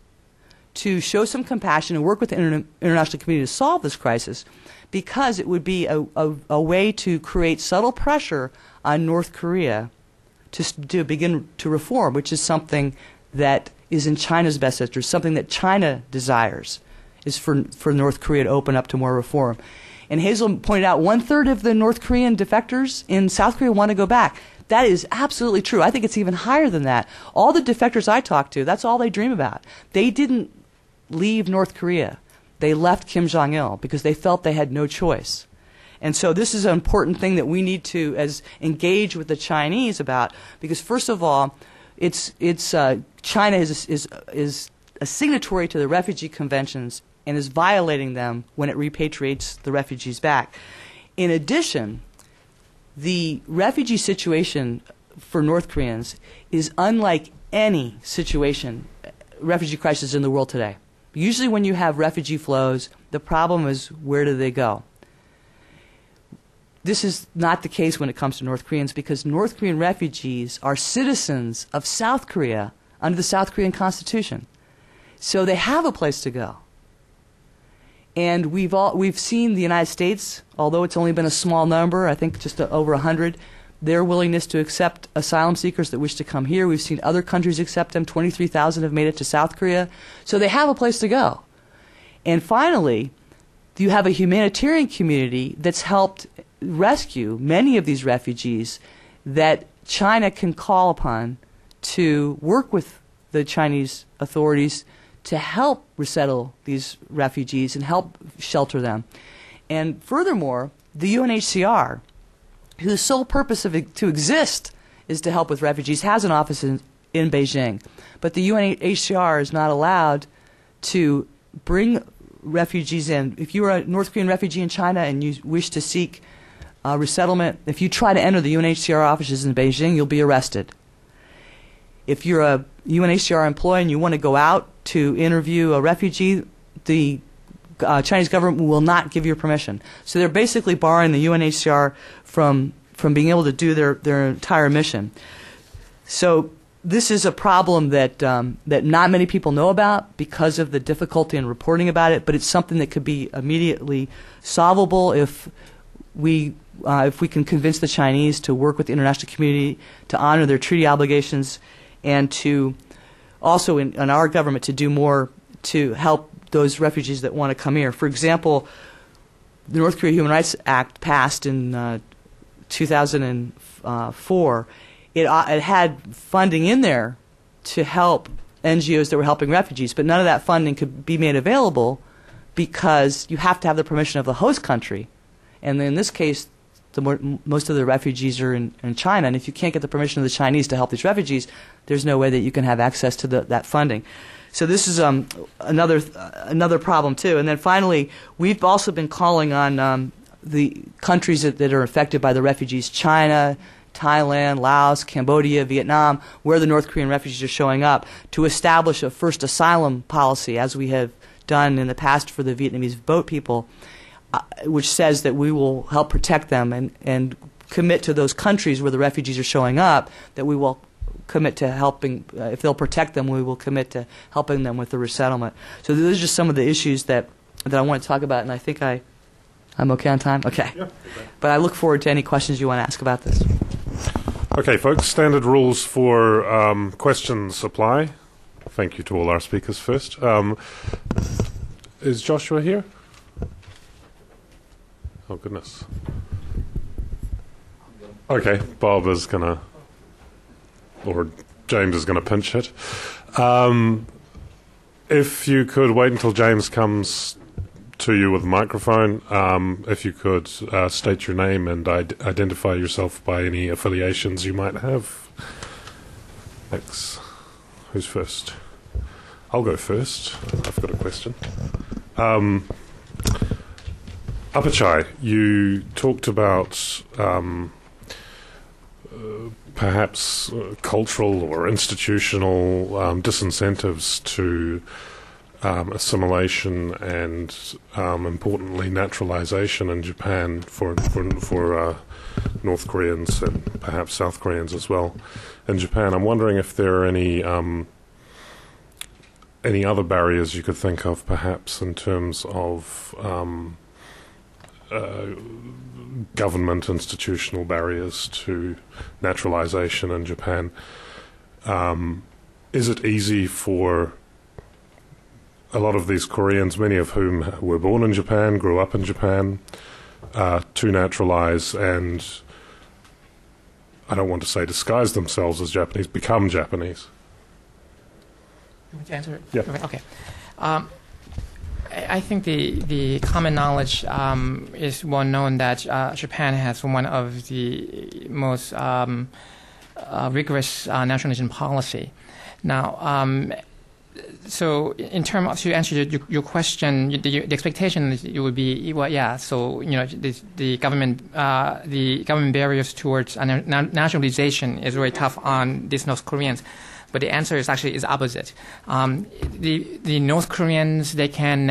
to show some compassion and work with the international community to solve this crisis, because it would be a way to create subtle pressure on North Korea to begin to reform, which is something that is in China's best interest, something that China desires, is for North Korea to open up to more reform. And Hazel pointed out 1/3 of the North Korean defectors in South Korea want to go back. That is absolutely true. I think it's even higher than that. All the defectors I talked to, that's all they dream about. They didn't leave North Korea. They left Kim Jong-il because they felt they had no choice. And so this is an important thing that we need to engage with the Chinese about, because first of all, China is a signatory to the refugee conventions and is violating them when it repatriates the refugees back. In addition, the refugee situation for North Koreans is unlike any refugee crisis in the world today. Usually when you have refugee flows, the problem is, where do they go? This is not the case when it comes to North Koreans, because North Korean refugees are citizens of South Korea under the South Korean Constitution. So they have a place to go. And we've seen the United States, although it's only been a small number, I think just over 100, their willingness to accept asylum seekers that wish to come here. We've seen other countries accept them. 23,000 have made it to South Korea. So they have a place to go. And finally, you have a humanitarian community that's helped rescue many of these refugees that China can call upon to work with the Chinese authorities to help resettle these refugees and help shelter them. And furthermore, the UNHCR, whose sole purpose to exist is to help with refugees, has an office in Beijing. But the UNHCR is not allowed to bring refugees in. If you are a North Korean refugee in China and you wish to seek resettlement, if you try to enter the UNHCR offices in Beijing, you'll be arrested. If you're a UNHCR employee and you want to go out to interview a refugee, the Chinese government will not give you permission. So they're basically barring the UNHCR from being able to do their entire mission. So this is a problem that not many people know about because of the difficulty in reporting about it, but it's something that could be immediately solvable if we can convince the Chinese to work with the international community to honor their treaty obligations, and to also in our government to do more to help those refugees that want to come here. For example, the North Korea Human Rights Act passed in 2004. It had funding in there to help NGOs that were helping refugees, but none of that funding could be made available because you have to have the permission of the host country. And in this case, most of the refugees are in China, and if you can't get the permission of the Chinese to help these refugees, there's no way that you can have access to that funding. So this is another problem too. And then finally, we've also been calling on the countries that are affected by the refugees: China, Thailand, Laos, Cambodia, Vietnam, where the North Korean refugees are showing up, to establish a first asylum policy, as we have done in the past for the Vietnamese boat people, which says that we will help protect them and commit to those countries where the refugees are showing up, that we will commit to helping, if they'll protect them, we will commit to helping them with the resettlement. So those are just some of the issues that I want to talk about, and I think I'm okay on time? Okay. Yeah, okay. But I look forward to any questions you want to ask about this. Okay, folks, standard rules for questions apply. Thank you to all our speakers first. Is Joshua here? Oh, goodness. Okay, Bob is going to, or James is going to pinch hit. If you could wait until James comes to you with a microphone. If you could state your name and identify yourself by any affiliations you might have. Thanks. Who's first? I'll go first. I've got a question. Apichai, you talked about perhaps cultural or institutional disincentives to assimilation and, importantly, naturalization in Japan for North Koreans and perhaps South Koreans as well. In Japan, I'm wondering if there are any other barriers you could think of, perhaps in terms of government institutional barriers to naturalization in Japan. Is it easy for a lot of these Koreans, many of whom were born in Japan, grew up in Japan, to naturalize and, I don't want to say disguise themselves as Japanese, become Japanese? You want to answer it? Yeah. Okay. I think the common knowledge is well known that Japan has one of the most rigorous nationalism policy. Now, so in terms of, to answer your question, the expectation is it would be, well, yeah. So the government barriers towards nationalization is very tough on these North Koreans. But the answer is actually opposite. The North Koreans, they can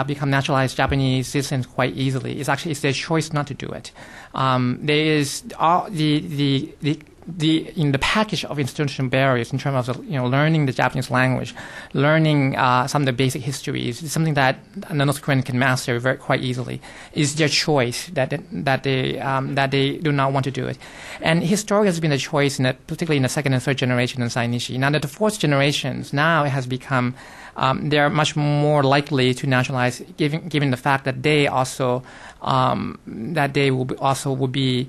become naturalized Japanese citizens quite easily. It's their choice not to do it. There is the package of institutional barriers in terms of learning the Japanese language, learning some of the basic histories. It's something that the North Korean can master quite easily. It's their choice that they do not want to do it, and historically has been a choice particularly in the second and third generation in Sainichi. Now that the fourth generations now it has become they are much more likely to nationalize, given the fact that they also would be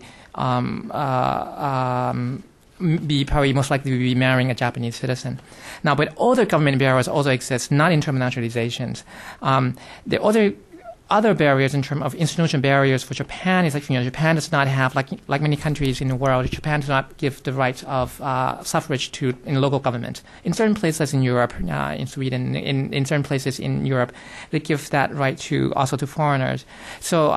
probably most likely to be marrying a Japanese citizen. Now, but other government barriers also exist, not in terms of naturalizations. The other barriers in terms of institutional barriers for Japan is Japan does not have, like many countries in the world, Japan does not give the rights of suffrage in local government. In certain places in Europe, in Sweden, in certain places in Europe, they give that right also to foreigners. So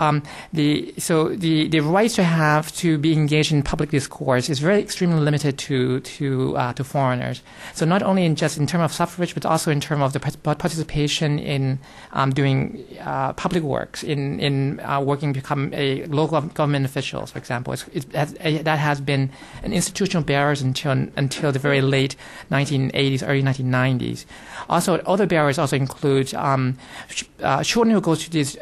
the rights to be engaged in public discourse is very extremely limited to foreigners. So not only in terms of suffrage, but also in terms of the participation in doing public works, in working to become a local government officials, for example. That has been an institutional barrier until the very late 1980s, early 1990s. Also, other barriers also include children who go to these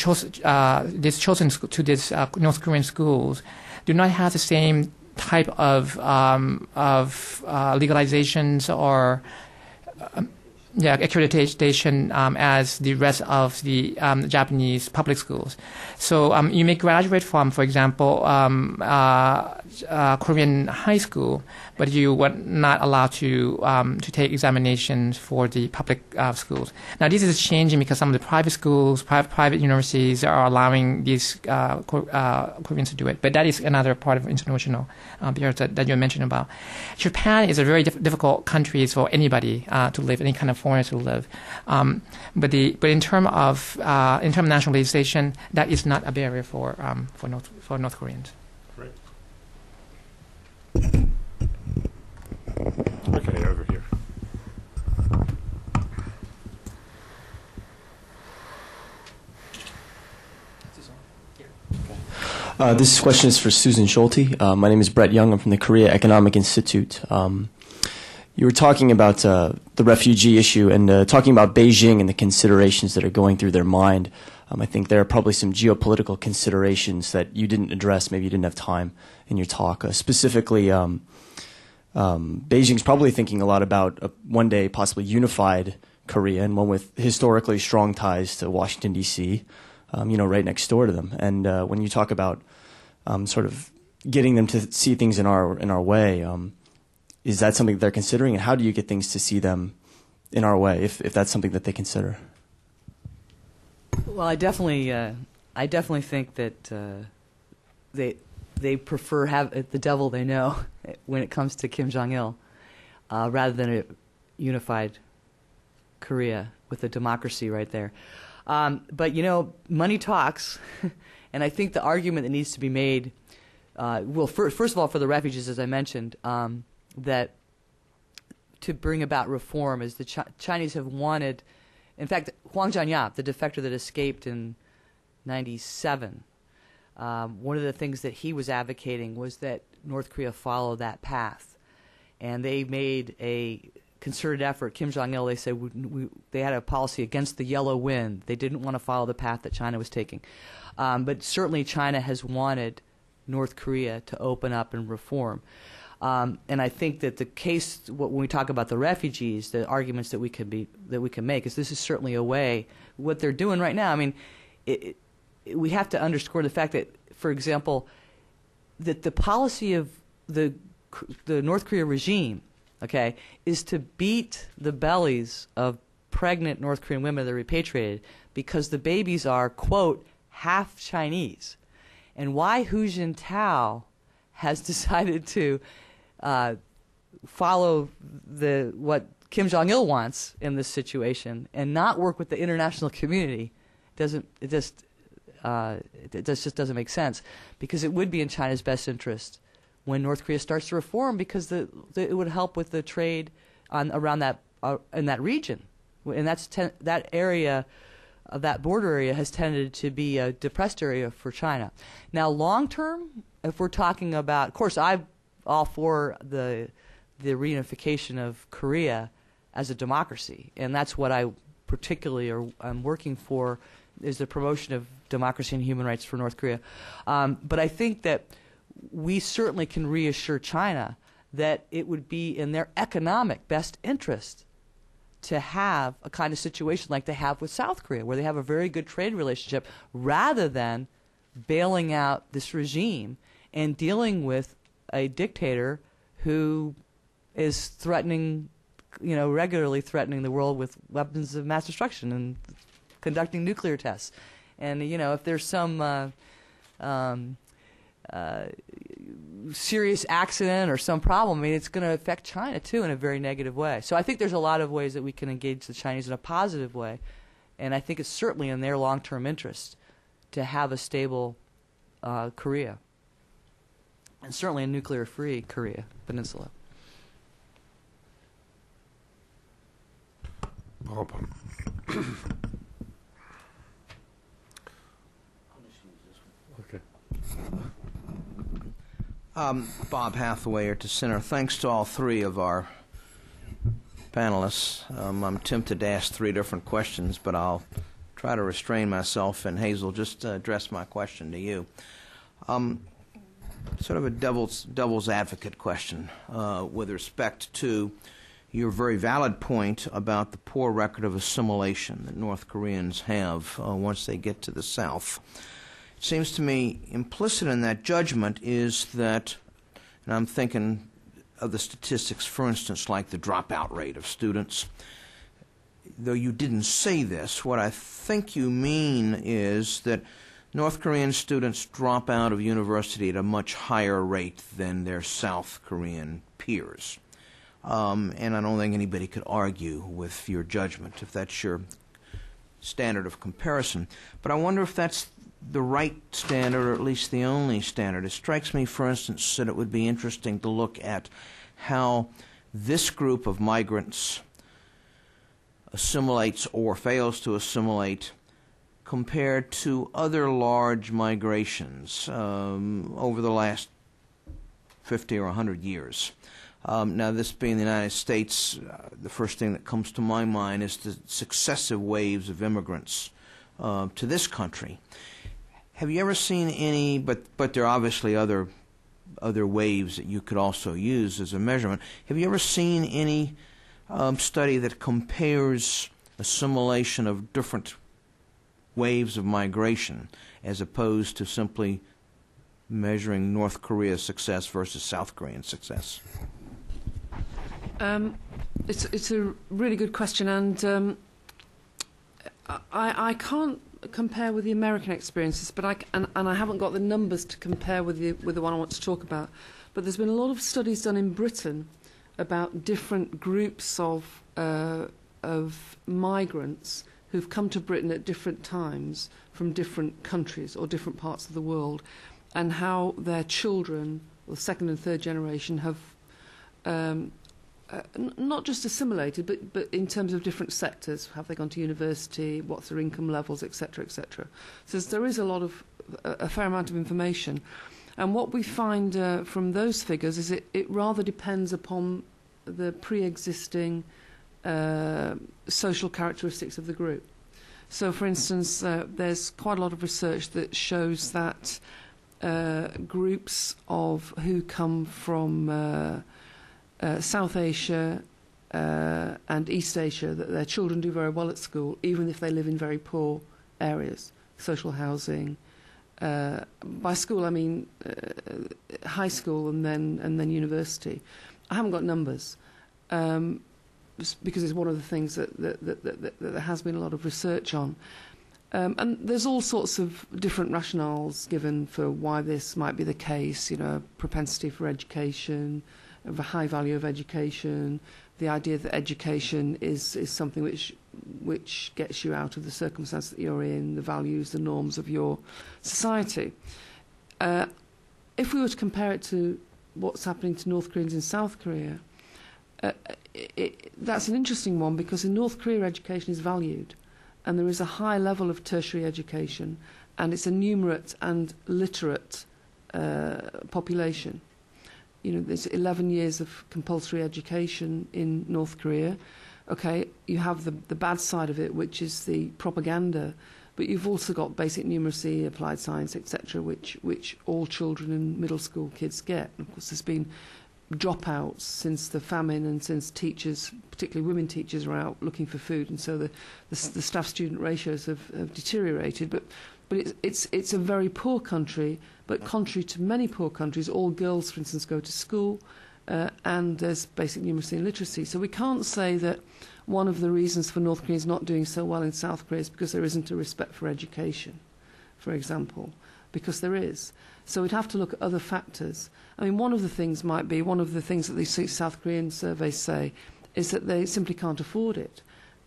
chosen to these North Korean schools do not have the same type of legalizations or accreditation as the rest of the Japanese public schools. So you may graduate from, for example, Korean high school, but you were not allowed to take examinations for the public schools. Now this is changing because some of the private schools, private universities are allowing these Koreans to do it. But that is another part of international barriers that you mentioned about. Japan is a very difficult country for anybody to live, any kind of foreigner to live. But in terms of nationalization, that is not a barrier for North Koreans. Great. Okay, over here. This question is for Suzanne Scholte. My name is Brett Young. I'm from the Korea Economic Institute. You were talking about the refugee issue and talking about Beijing and the considerations that are going through their mind. I think there are probably some geopolitical considerations that you didn't address. Maybe you didn't have time in your talk. Specifically, Beijing's probably thinking a lot about one day possibly unified Korea and one with historically strong ties to Washington, D.C., right next door to them. And when you talk about sort of getting them to see things in our way, is that something that they're considering? And how do you get things to see them in our way, if that's something that they consider? Well, I definitely think that they prefer have the devil they know when it comes to Kim Jong-il, rather than a unified Korea with a democracy right there. But money talks, and I think the argument that needs to be made, first of all, for the refugees, as I mentioned, that to bring about reform is the Chinese have wanted. In fact, Huang Zhanyap, the defector that escaped in '97, one of the things that he was advocating was that North Korea follow that path, and they made a concerted effort. Kim Jong-il, they said they had a policy against the yellow wind. They didn't want to follow the path that China was taking, but certainly China has wanted North Korea to open up and reform. And I think that the case, when we talk about the refugees, the arguments that we can make is this is certainly a way. What they're doing right now, I mean, we have to underscore the fact that, for example, that the policy of the North Korea regime, okay, is to beat the bellies of pregnant North Korean women that are repatriated because the babies are, quote, half Chinese. And why Hu Jintao has decided to follow what Kim Jong-il wants in this situation and not work with the international community it just doesn't make sense, because it would be in China's best interest when North Korea starts to reform, because it would help with the trade around that in that region, and that area. That border area has tended to be a depressed area for China. Now, long term, if we're talking about, of course, I'm all for the reunification of Korea as a democracy, and that's what I particularly am working for, is the promotion of democracy and human rights for North Korea. But I think that we certainly can reassure China that it would be in their economic best interest to have a kind of situation like they have with South Korea, where they have a very good trade relationship, rather than bailing out this regime and dealing with a dictator who is regularly threatening the world with weapons of mass destruction and conducting nuclear tests. And, if there's some serious accident or some problem, I mean, it's going to affect China too in a very negative way. So I think there's a lot of ways that we can engage the Chinese in a positive way, and I think it's certainly in their long-term interest to have a stable Korea, and certainly a nuclear-free Korea Peninsula. Bob. Okay. Bob Hathaway at the Center. Thanks to all three of our panelists. I'm tempted to ask three different questions, but I'll try to restrain myself. And Hazel, just address my question to you. Sort of a devil's advocate question with respect to your very valid point about the poor record of assimilation that North Koreans have once they get to the South. It seems to me implicit in that judgment is that, and I'm thinking of the statistics, for instance, like the dropout rate of students. Though you didn't say this, what I think you mean is that North Korean students drop out of university at a much higher rate than their South Korean peers. And I don't think anybody could argue with your judgment if that's your standard of comparison. But I wonder if that's the right standard, or at least the only standard. It strikes me, for instance, that it would be interesting to look at how this group of migrants assimilates or fails to assimilate compared to other large migrations over the last 50 or 100 years. Now, this being the United States, the first thing that comes to my mind is the successive waves of immigrants to this country. Have you ever seen any, but there are obviously other waves that you could also use as a measurement. Have you ever seen any study that compares assimilation of different waves of migration as opposed to simply measuring North Korea's success versus South Korean success? It's a really good question, and I can't compare with the American experiences, but I haven't got the numbers to compare with the one I want to talk about. But there's been a lot of studies done in Britain about different groups of migrants who've come to Britain at different times from different countries or different parts of the world, and how their children, or second and third generation, have not just assimilated, but in terms of different sectors. Have they gone to university? What's their income levels, etc., etc. So there is a fair amount of information. And what we find from those figures is it rather depends upon the pre-existing social characteristics of the group. So, for instance, there's quite a lot of research that shows that groups who come from South Asia and East Asia, that their children do very well at school, even if they live in very poor areas, social housing. By school, I mean high school and then university. I haven't got numbers. Because it's one of the things that there has been a lot of research on. And there's all sorts of different rationales given for why this might be the case, propensity for education, a high value of education, the idea that education is something which gets you out of the circumstance that you're in, the values, the norms of your society. If we were to compare it to what's happening to North Koreans in South Korea, that's an interesting one, because in North Korea education is valued, and there is a high level of tertiary education, and it's a numerate and literate population. There's 11 years of compulsory education in North Korea. Okay, you have the bad side of it, which is the propaganda, but you've also got basic numeracy, applied science, etc., which all children and middle school kids get. And of course, there's been dropouts since the famine, and since teachers, particularly women teachers, are out looking for food, and so the staff-student ratios have deteriorated. But it's a very poor country. But contrary to many poor countries, all girls, for instance, go to school, and there's basic numeracy and literacy. So we can't say that one of the reasons for North Korea is not doing so well in South Korea is because there isn't a respect for education, for example, because there is. So we'd have to look at other factors. I mean, one of the things that these South Korean surveys say is that they simply can't afford it.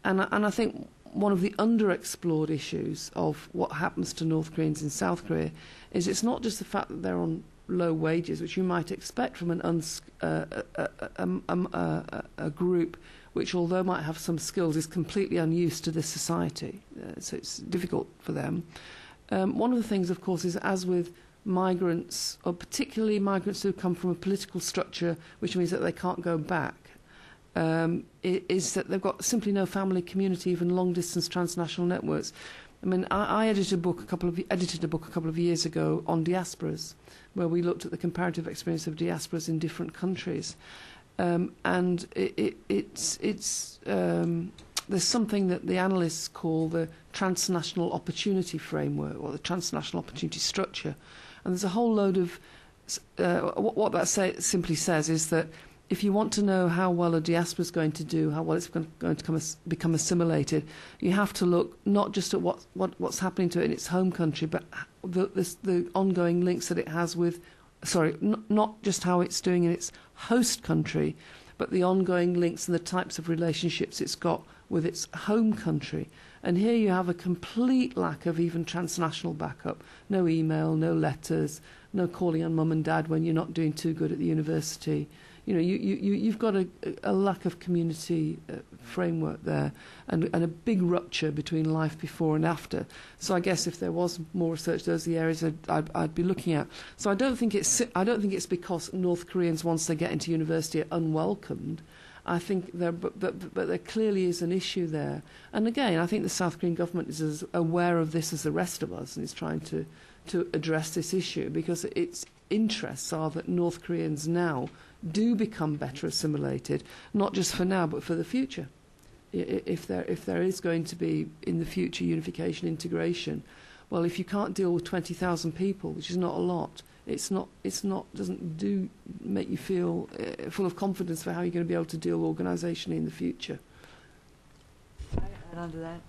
And I think one of the underexplored issues of what happens to North Koreans in South Korea is it's not just the fact that they're on low wages, which you might expect from a group which, although might have some skills, is completely unused to this society. So it's difficult for them. One of the things, of course, is as with migrants, or particularly migrants who come from a political structure which means that they can't go back, is that they've got simply no family, community, even long-distance transnational networks. I mean, I edited a book a couple of years ago on diasporas, where we looked at the comparative experience of diasporas in different countries, and there's something that the analysts call the transnational opportunity framework, or the transnational opportunity structure. And there's a whole load of what that simply says is that if you want to know how well a diaspora is going to do, how well it's going to become assimilated, you have to look not just at what's happening to it in its home country, but the ongoing links that it has with, not just how it's doing in its host country, but the ongoing links and the types of relationships it's got with its home country. And here you have a complete lack of even transnational backup. No email, no letters, no calling on mum and dad when you're not doing too good at the university. You've got a lack of community framework there, and a big rupture between life before and after. So I guess if there was more research, those are the areas I'd be looking at. So I don't think it's because North Koreans, once they get into university, are unwelcomed. I think but there clearly is an issue there. And again, I think the South Korean government is as aware of this as the rest of us, and is trying to address this issue, because its interests are that North Koreans now do become better assimilated, not just for now but for the future. If there is going to be in the future unification, integration, well, if you can't deal with 20,000 people, which is not a lot, doesn't make you feel full of confidence for how you're going to be able to deal organisationally in the future. Can I add on to that?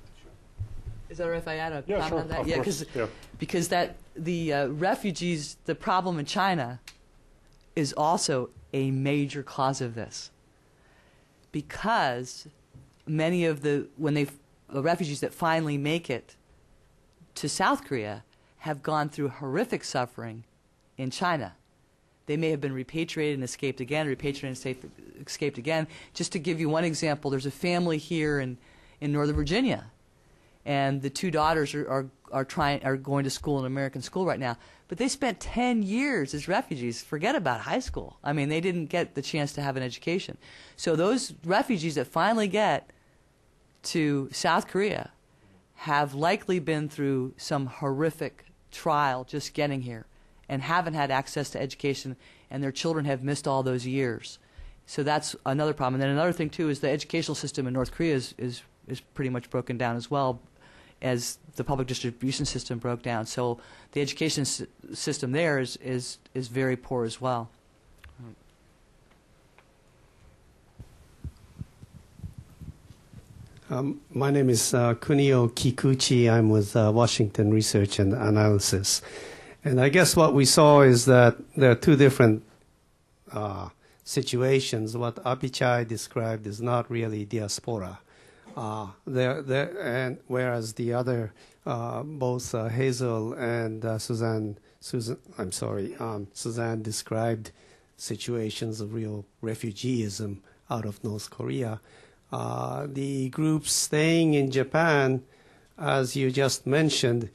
Is that all right if I add a Yeah, comment sure, on that? of Yeah, course. Yeah. because the refugees, the problem in China is also a major cause of this. Because many of the refugees that finally make it to South Korea have gone through horrific suffering in China. They may have been repatriated and escaped again, escaped again. Just to give you one example, there's a family here in Northern Virginia, and the two daughters are going to school in an American school right now. But they spent 10 years as refugees. Forget about high school. I mean, they didn't get the chance to have an education. So those refugees that finally get to South Korea have likely been through some horrific trial just getting here and haven't had access to education, and their children have missed all those years. So that's another problem. And then another thing, too, is the educational system in North Korea is pretty much broken down as well as the public distribution system broke down. So the education system there is very poor as well. My name is Kunio Kikuchi. I'm with Washington Research and Analysis. And I guess what we saw is that there are two different situations. What Apichai described is not really diaspora. And whereas the other, both Hazel and Suzanne described situations of real refugeeism out of North Korea. The groups staying in Japan, as you just mentioned,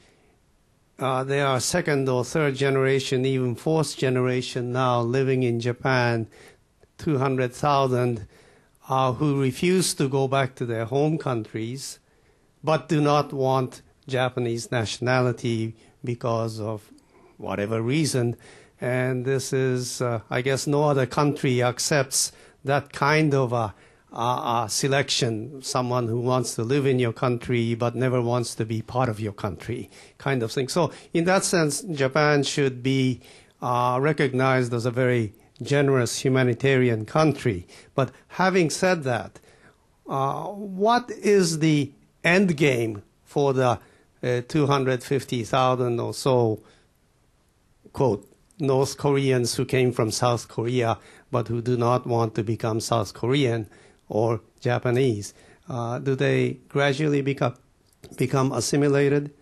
they are second or third generation, even fourth generation now living in Japan, 200,000 who refuse to go back to their home countries, but do not want Japanese nationality because of whatever reason. And this is, I guess, no other country accepts that kind of a selection, someone who wants to live in your country but never wants to be part of your country, kind of thing. So in that sense, Japan should be recognized as a very generous humanitarian country. But having said that, what is the end game for the 250,000 or so, quote, North Koreans who came from South Korea but who do not want to become South Korean or Japanese? Do they gradually become assimilated?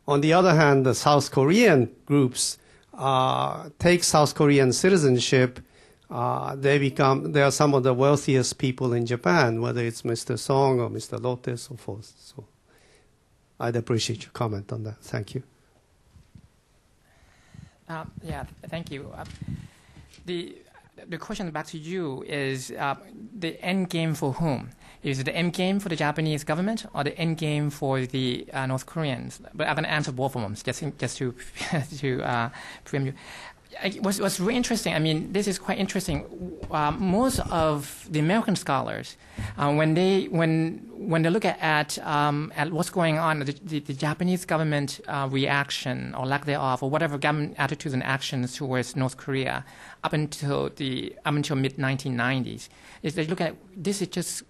On the other hand, the South Korean groups take South Korean citizenship. They are some of the wealthiest people in Japan, whether it's Mr. Song or Mr. Lotte, so forth. So I'd appreciate your comment on that. Thank you. Yeah, thank you. The question back to you is the end game for whom? Is it the end game for the Japanese government or the end game for the North Koreans? But I'm going to answer both of them just to frame you. What's really interesting, I mean, this is quite interesting. Most of the American scholars, when they look at what's going on, the Japanese government reaction or lack thereof, or whatever government attitudes and actions towards North Korea up until mid 1990s, is they look at this is just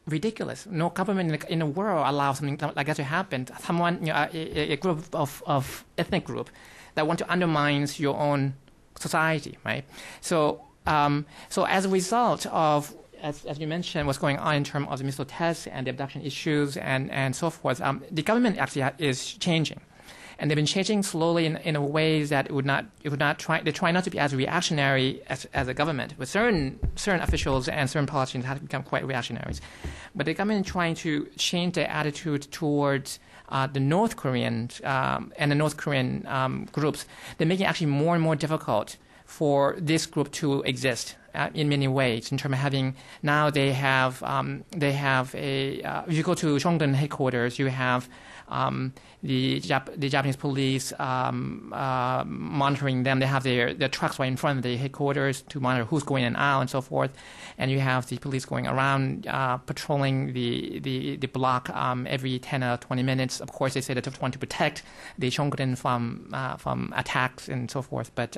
ridiculous. No government in the world allows something like that to happen. Someone, a group of ethnic group that want to undermine your own society, right? So as a result of, as you mentioned, what's going on in terms of the missile tests and the abduction issues and so forth, the government actually is changing. And they've been changing slowly in a way that they try not to be as reactionary as a government. With certain officials and certain politicians have become quite reactionary. But the government is trying to change their attitude towards the North Koreans and the North Korean groups. They're making it actually more and more difficult for this group to exist in many ways. In terms of having, now they have a, if you go to Cheongdong headquarters, you have the Japanese police monitoring them. They have their trucks right in front of the headquarters to monitor who's going in and out and so forth. And you have the police going around patrolling the block every 10 or 20 minutes. Of course, they say that they want to protect the Cheongdong from attacks and so forth. But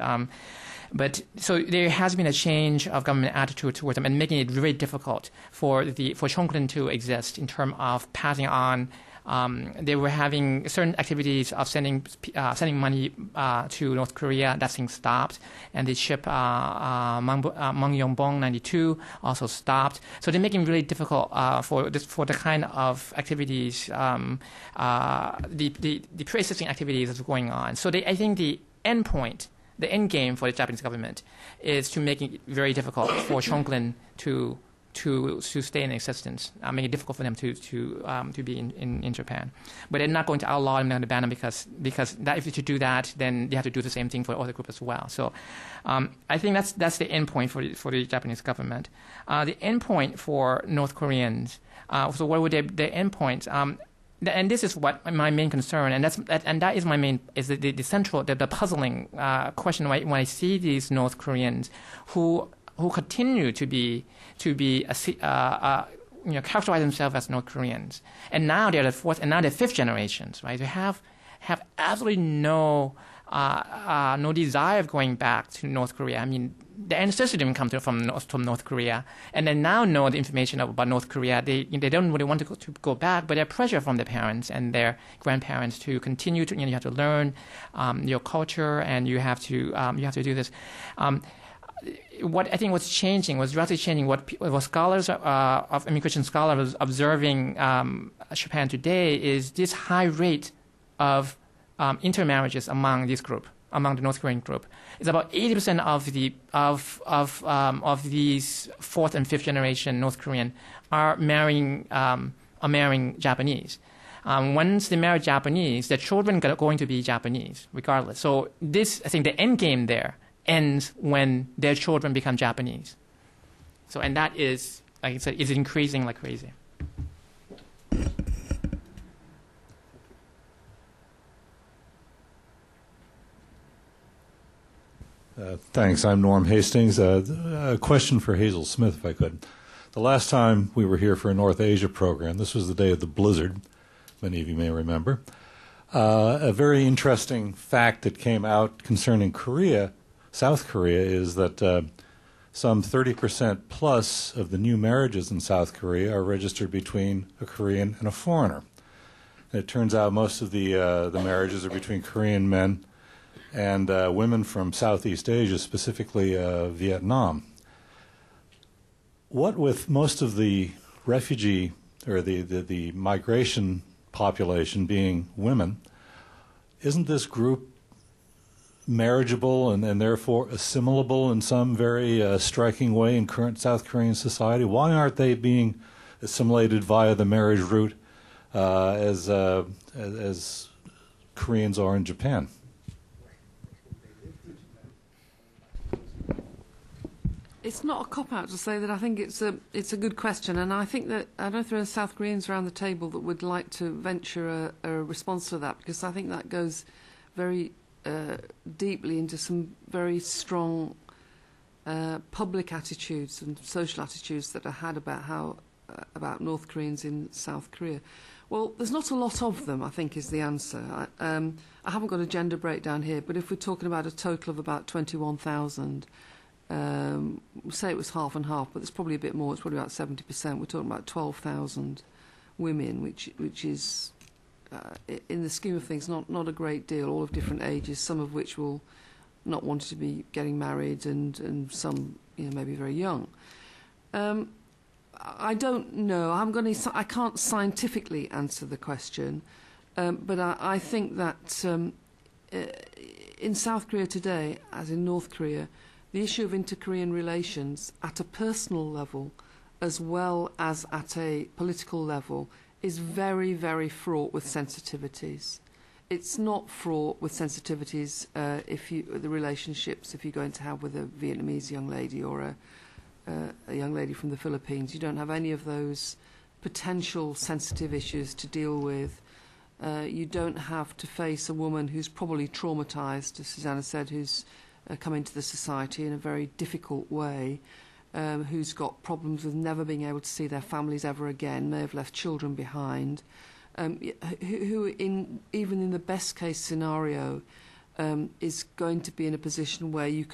so there has been a change of government attitude towards them and making it very difficult for Cheongdong to exist in terms of passing on they were having certain activities of sending money to North Korea. That thing stopped, and the ship Mangyongbong 92 also stopped. So they're making it really difficult for the kind of activities, the pre-existing activities that's going on. So I think the end game for the Japanese government is to make it very difficult for Shonglin to stay in existence, make it difficult for them to be in Japan. But they're not going to outlaw them, they're going to ban them because that, if you do that, then they have to do the same thing for other groups as well. So I think that's the end point for the Japanese government. The end point for North Koreans. So what would the end point? And this is what my main concern, and that is my main the central the puzzling question when I see these North Koreans who continue to characterize themselves as North Koreans, and now they're the fourth and now they're fifth generations, right? They have absolutely no desire of going back to North Korea. I mean, the ancestors didn't come from North Korea, and they now know the information about North Korea. They don't really want to go back, but they're pressure from their parents and their grandparents to continue to. You have to learn your culture, and you have to do this. What I think was drastically changing. What scholars of immigration scholars observing Japan today is this high rate of intermarriages among this group, among the North Korean group. It's about 80% of these fourth and fifth generation North Korean are marrying Japanese. Once they marry Japanese, their children are going to be Japanese, regardless. So I think the end game there ends when their children become Japanese. So, and that is, like I said, is increasing like crazy. Thanks. I'm Norm Hastings. A question for Hazel Smith, if I could. The last time we were here for a North Asia program, this was the day of the blizzard, many of you may remember. A very interesting fact that came out concerning South Korea, is that some 30% plus of the new marriages in South Korea are registered between a Korean and a foreigner. And it turns out most of the marriages are between Korean men and women from Southeast Asia, specifically Vietnam. What with most of the refugee or the migration population being women, isn't this group marriageable and therefore assimilable in some very striking way in current South Korean society? Why aren't they being assimilated via the marriage route as Koreans are in Japan? It's not a cop-out to say that I think it's a good question, and I think that I don't know if there are South Koreans around the table that would like to venture a response to that, because I think that goes very deeply into some very strong public attitudes and social attitudes that are had about North Koreans in South Korea. Well, there's not a lot of them, I think, is the answer. I haven't got a gender breakdown here, but if we're talking about a total of about 21,000, say it was half and half, but it's probably a bit more. It's probably about 70%. We're talking about 12,000 women, which is, in the scheme of things, not a great deal. All of different ages, some of which will not want to be getting married, and some, maybe very young. I don't know. I can't scientifically answer the question, but I think that in South Korea today, as in North Korea, the issue of inter-Korean relations at a personal level as well as at a political level is very, very fraught with sensitivities. It's not fraught with sensitivities the relationships if you're going to have with a Vietnamese young lady or a young lady from the Philippines. You don't have any of those potential sensitive issues to deal with. You don't have to face a woman who's probably traumatised, as Susanna said, who's come into the society in a very difficult way, who's got problems with never being able to see their families ever again, may have left children behind, who even in the best case scenario is going to be in a position where you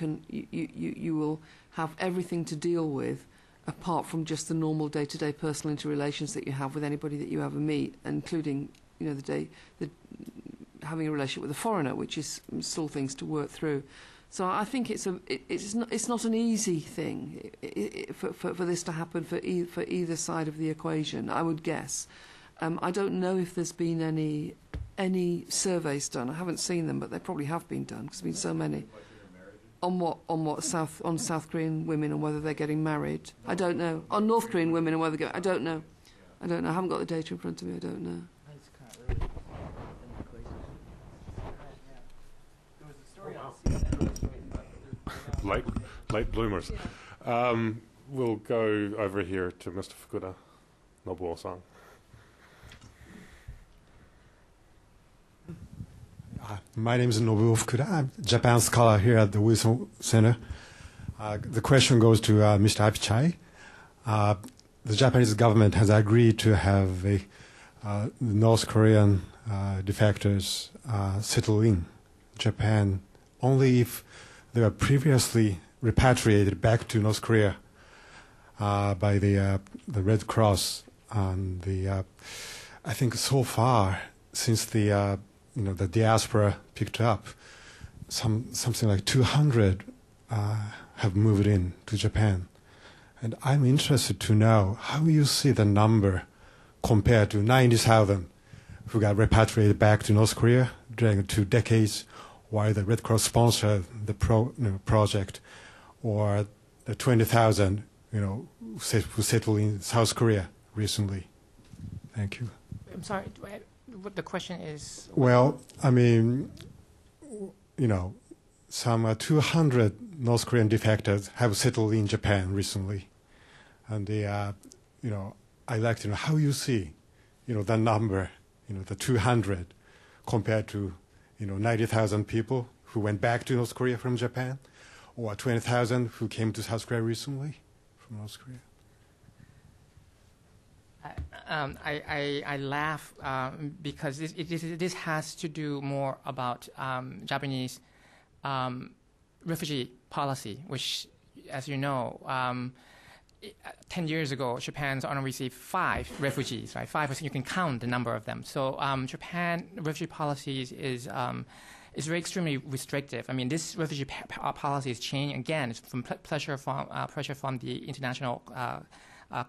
will have everything to deal with apart from just the normal day-to-day personal interrelations that you have with anybody that you ever meet, including, you know, the having a relationship with a foreigner, which is still things to work through. So I think it's not an easy thing for this to happen for either side of the equation, I would guess. I don't know if there's been any surveys done. I haven't seen them, but they probably have been done because there's been so many. On South Korean women and whether they're getting married. I don't know. On North Korean women and whether they're I don't know. I haven't got the data in front of me. I don't know. Late bloomers. We'll go over here to Mr. Fukuda, Nobuo-san. My name is Nobuo Fukuda. I'm a Japan scholar here at the Wilson Center. The question goes to Mr. Apichai. The Japanese government has agreed to have North Korean defectors settle in Japan only if they were previously repatriated back to North Korea by the Red Cross. And I think so far since the Diaspora picked up, something like 200 have moved in to Japan. And I'm interested to know how you see the number compared to 90,000 who got repatriated back to North Korea during 2 decades, while the Red Cross sponsored the project, or the 20,000 who settled in South Korea recently. Thank you. I'm sorry. What the question is? Well, I mean, some 200 North Korean defectors have settled in Japan recently, and I'd like to know how you see, the number, the 200 compared to, 90,000 people who went back to North Korea from Japan, or 20,000 who came to South Korea recently from North Korea. I laugh because this has to do more about Japanese refugee policy, which, as you know, 10 years ago, Japan's only received 5 refugees, right? 5%, you can count the number of them. So Japan refugee policies is very extremely restrictive. I mean, this refugee policy is changing again. It's from pressure from the international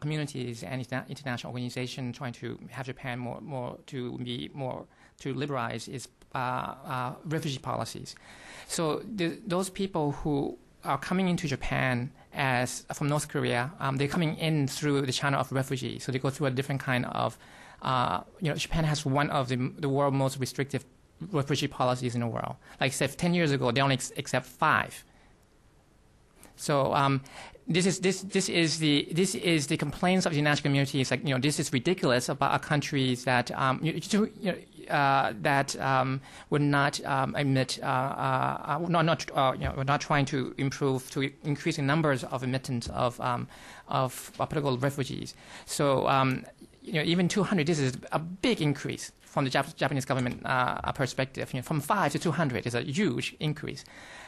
communities and international organizations trying to have Japan to liberalize its refugee policies. So those people who are coming into Japan from North Korea, they're coming in through the channel of refugees. So they go through a different kind of, Japan has one of the world's most restrictive refugee policies in the world. Like, say, 10 years ago, they only accept 5. So this is the complaints of the international community. It's like, this is ridiculous about countries that would not admit, we're not trying to improve, to increase the numbers of admittance of political refugees. So even 200, this is a big increase from the Japanese government perspective. From 5 to 200 is a huge increase.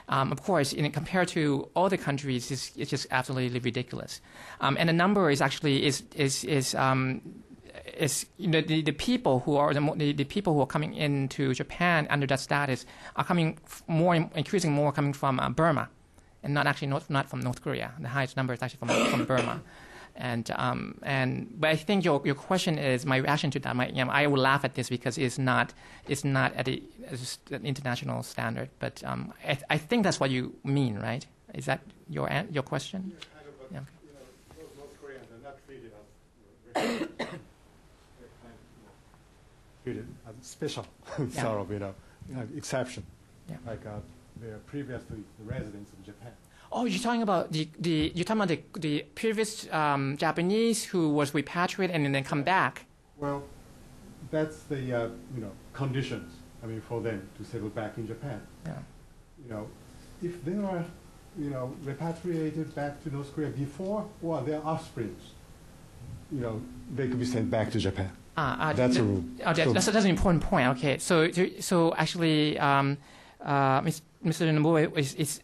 Of course, compared to other countries, it's just absolutely ridiculous. And the number is actually the people who are the people who are coming into Japan under that status are increasing more coming from Burma, and not from North Korea. The highest number is actually from Burma. But I think your question is my reaction to that. I would laugh at this because it's not at an international standard. But I think that's what you mean, right? Is that your question? Yeah. North Koreans are not treated as treated as special sort of exception, like they are previously the residents of Japan. Oh, you're talking about the previous Japanese who was repatriated and then come back. Well, that's the conditions. I mean, for them to settle back in Japan. Yeah. If they are repatriated back to North Korea before, or their offsprings, they could be sent back to Japan. That's a rule. That's an important point. Okay, so actually, Mr. Nobuo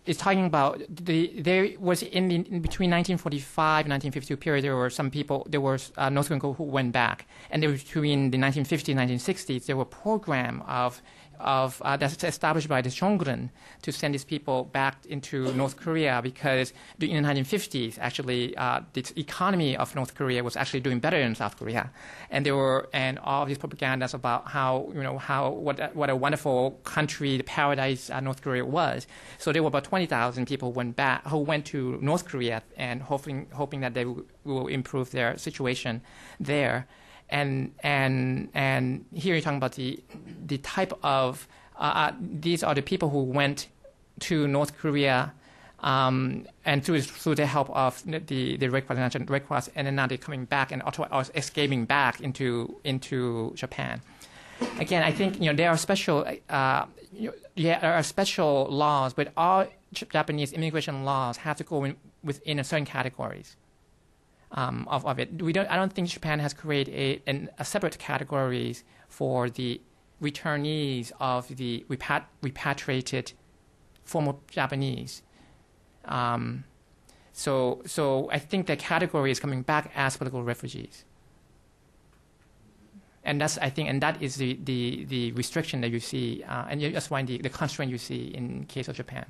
is talking about there was in between 1945 and 1952 period, there were some people, there were North Korean who went back, and there between the 1950s and 1960s, there were a program of that's established by the Shongun to send these people back into North Korea, because in the 1950s, actually, the economy of North Korea was actually doing better than South Korea, and all of these propagandas about what a wonderful country, the paradise North Korea was. So there were about 20,000 people who went to North Korea and hoping that they will improve their situation there. And here you're talking about the type of these are the people who went to North Korea and through the help of the Red Cross, and then now they're coming back and are escaping back into Japan. Again, I think there are special laws, but all Japanese immigration laws have to go within a certain categories. Of it, I don't think Japan has created a separate categories for the returnees of the repatriated former Japanese. So I think the category is coming back as political refugees, and that is the restriction that you see, and that's why the constraint you see in case of Japan,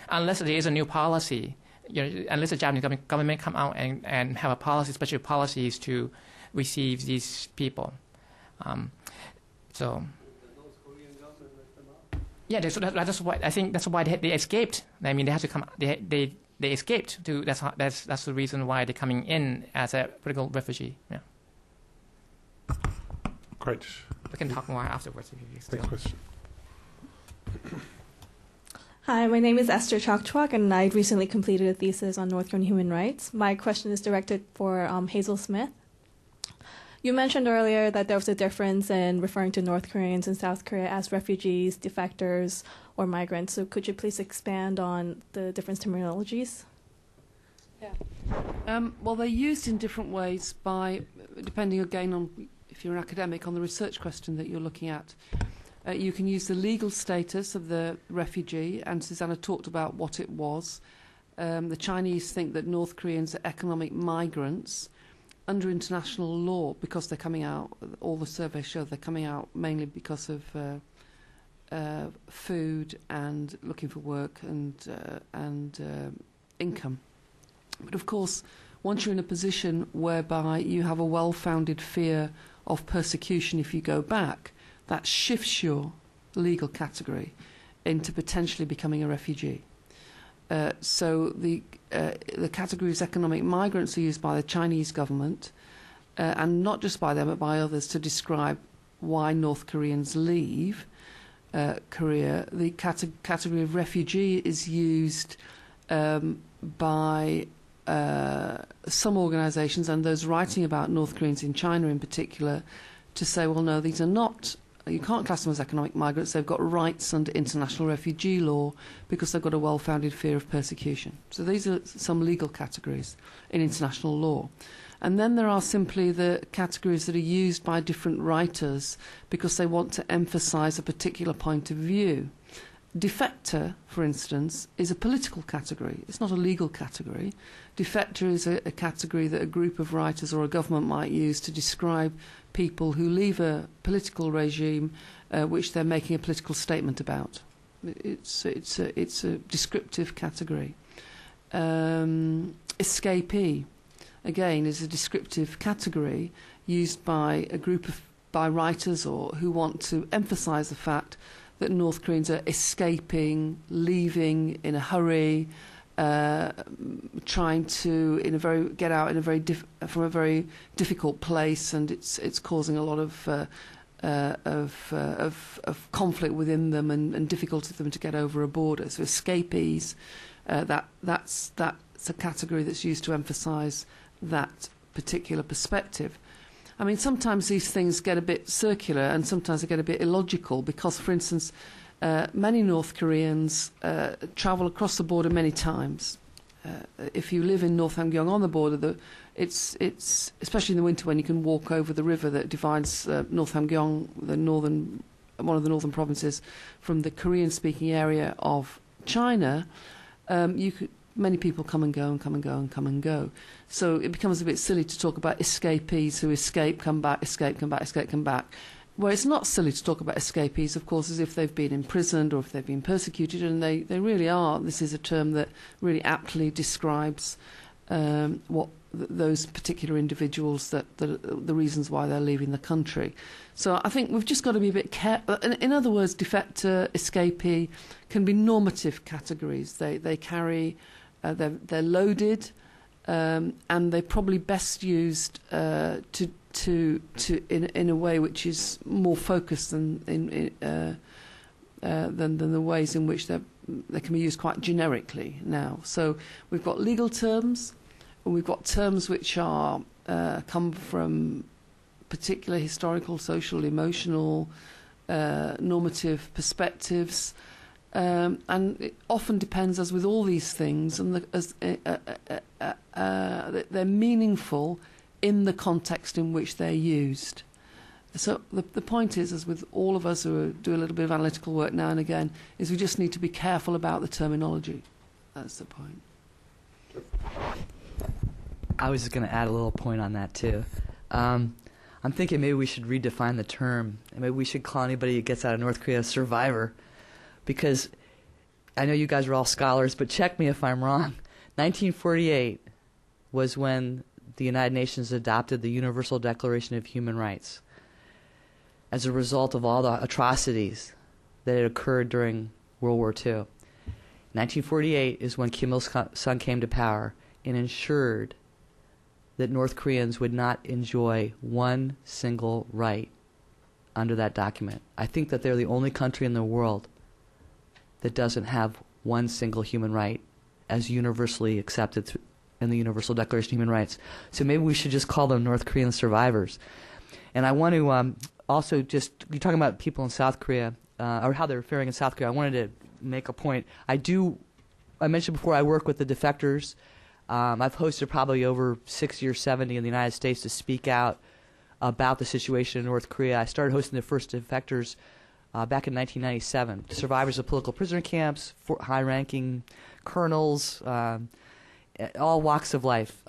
unless there is a new policy. Unless the Japanese government come out and have special policies to receive these people. So. Yeah, that's why I think that's why they escaped. I mean, they had to come. They escaped. That's the reason why they're coming in as a political refugee. Yeah. Great. We can talk more afterwards if you still. Next question. Hi, my name is Esther Chokchwak, and I recently completed a thesis on North Korean human rights. My question is directed for Hazel Smith. You mentioned earlier that there was a difference in referring to North Koreans in South Korea as refugees, defectors, or migrants. So could you please expand on the different terminologies? Yeah. Well, they're used in different ways depending again on, if you're an academic, on the research question that you're looking at. You can use the legal status of the refugee, and Susanna talked about what it was. The Chinese think that North Koreans are economic migrants under international law because they're coming out. All the surveys show they're coming out mainly because of food and looking for work and income. But of course, once you're in a position whereby you have a well-founded fear of persecution if you go back, that shifts your legal category into potentially becoming a refugee. So the categories economic migrants are used by the Chinese government, and not just by them but by others, to describe why North Koreans leave Korea. The category of refugee is used by some organisations and those writing about North Koreans in China in particular to say, well, no, these are not. You can't class them as economic migrants. They've got rights under international refugee law because they've got a well-founded fear of persecution. So these are some legal categories in international law. And then there are simply the categories that are used by different writers because they want to emphasise a particular point of view. Defector, for instance, is a political category. It's not a legal category. Defector is a category that a group of writers or a government might use to describe people who leave a political regime which they're making a political statement about. It's a descriptive category. Escapee, again, is a descriptive category used by a group of writers or who want to emphasise the fact that North Koreans are escaping, leaving in a hurry, trying to get out from a very difficult place, and it's causing a lot of conflict within them and difficulty for them to get over a border. So escapees, that's a category that's used to emphasise that particular perspective. I mean, sometimes these things get a bit circular and sometimes they get a bit illogical because, for instance, many North Koreans travel across the border many times. If you live in North Hamgyong on the border, it's especially in the winter when you can walk over the river that divides North Hamgyong, the northern one of the northern provinces, from the Korean-speaking area of China, many people come and go and come and go and come and go. So it becomes a bit silly to talk about escapees who escape, come back, escape, come back, escape, come back. Where it's not silly to talk about escapees, of course, is if they've been imprisoned or if they've been persecuted, and they really are. This is a term that really aptly describes what those particular individuals, that the reasons why they're leaving the country. So I think we've just got to be a bit careful. In other words, defector, escapee can be normative categories. They carry, they're loaded, and they're probably best used in a way which is more focused than the ways in which they can be used quite generically now. So we've got legal terms, and we've got terms which are come from particular historical, social, emotional, normative perspectives, and it often depends, as with all these things, and they're meaningful in the context in which they're used. So the point is, as with all of us who do a little bit of analytical work now and again, is we just need to be careful about the terminology. That's the point. I was just going to add a little point on that too. I'm thinking maybe we should redefine the term. Maybe we should call anybody who gets out of North Korea a survivor, because I know you guys are all scholars, but check me if I'm wrong. 1948 was when the United Nations adopted the Universal Declaration of Human Rights as a result of all the atrocities that had occurred during World War II. 1948 is when Kim Il-sung came to power and ensured that North Koreans would not enjoy one single right under that document. I think that they're the only country in the world that doesn't have one single human right as universally accepted in the Universal Declaration of Human Rights. So maybe we should just call them North Korean survivors. And I want to also you're talking about people in South Korea, or how they're faring in South Korea. I wanted to make a point. I mentioned before I work with the defectors. I've hosted probably over 60 or 70 in the United States to speak out about the situation in North Korea. I started hosting the first defectors back in 1997. Survivors of political prisoner camps, high-ranking colonels, all walks of life,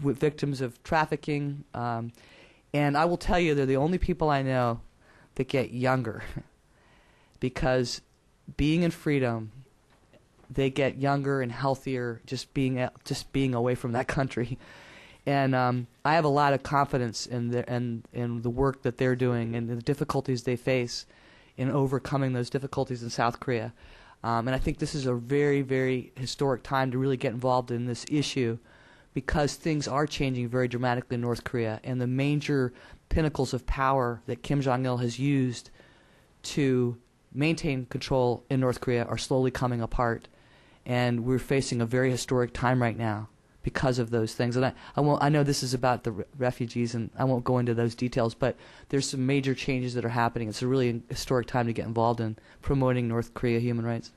with victims of trafficking. And I will tell you, they're the only people I know that get younger because being in freedom, they get younger and healthier just being away from that country. And I have a lot of confidence in the work that they're doing and the difficulties they face in overcoming those difficulties in South Korea. And I think this is a very, very historic time to really get involved in this issue because things are changing very dramatically in North Korea. And the major pinnacles of power that Kim Jong-il has used to maintain control in North Korea are slowly coming apart. And we're facing a very historic time right now because of those things. And I know this is about the refugees, and I won't go into those details, but there's some major changes that are happening. It's a really historic time to get involved in promoting North Korea human rights.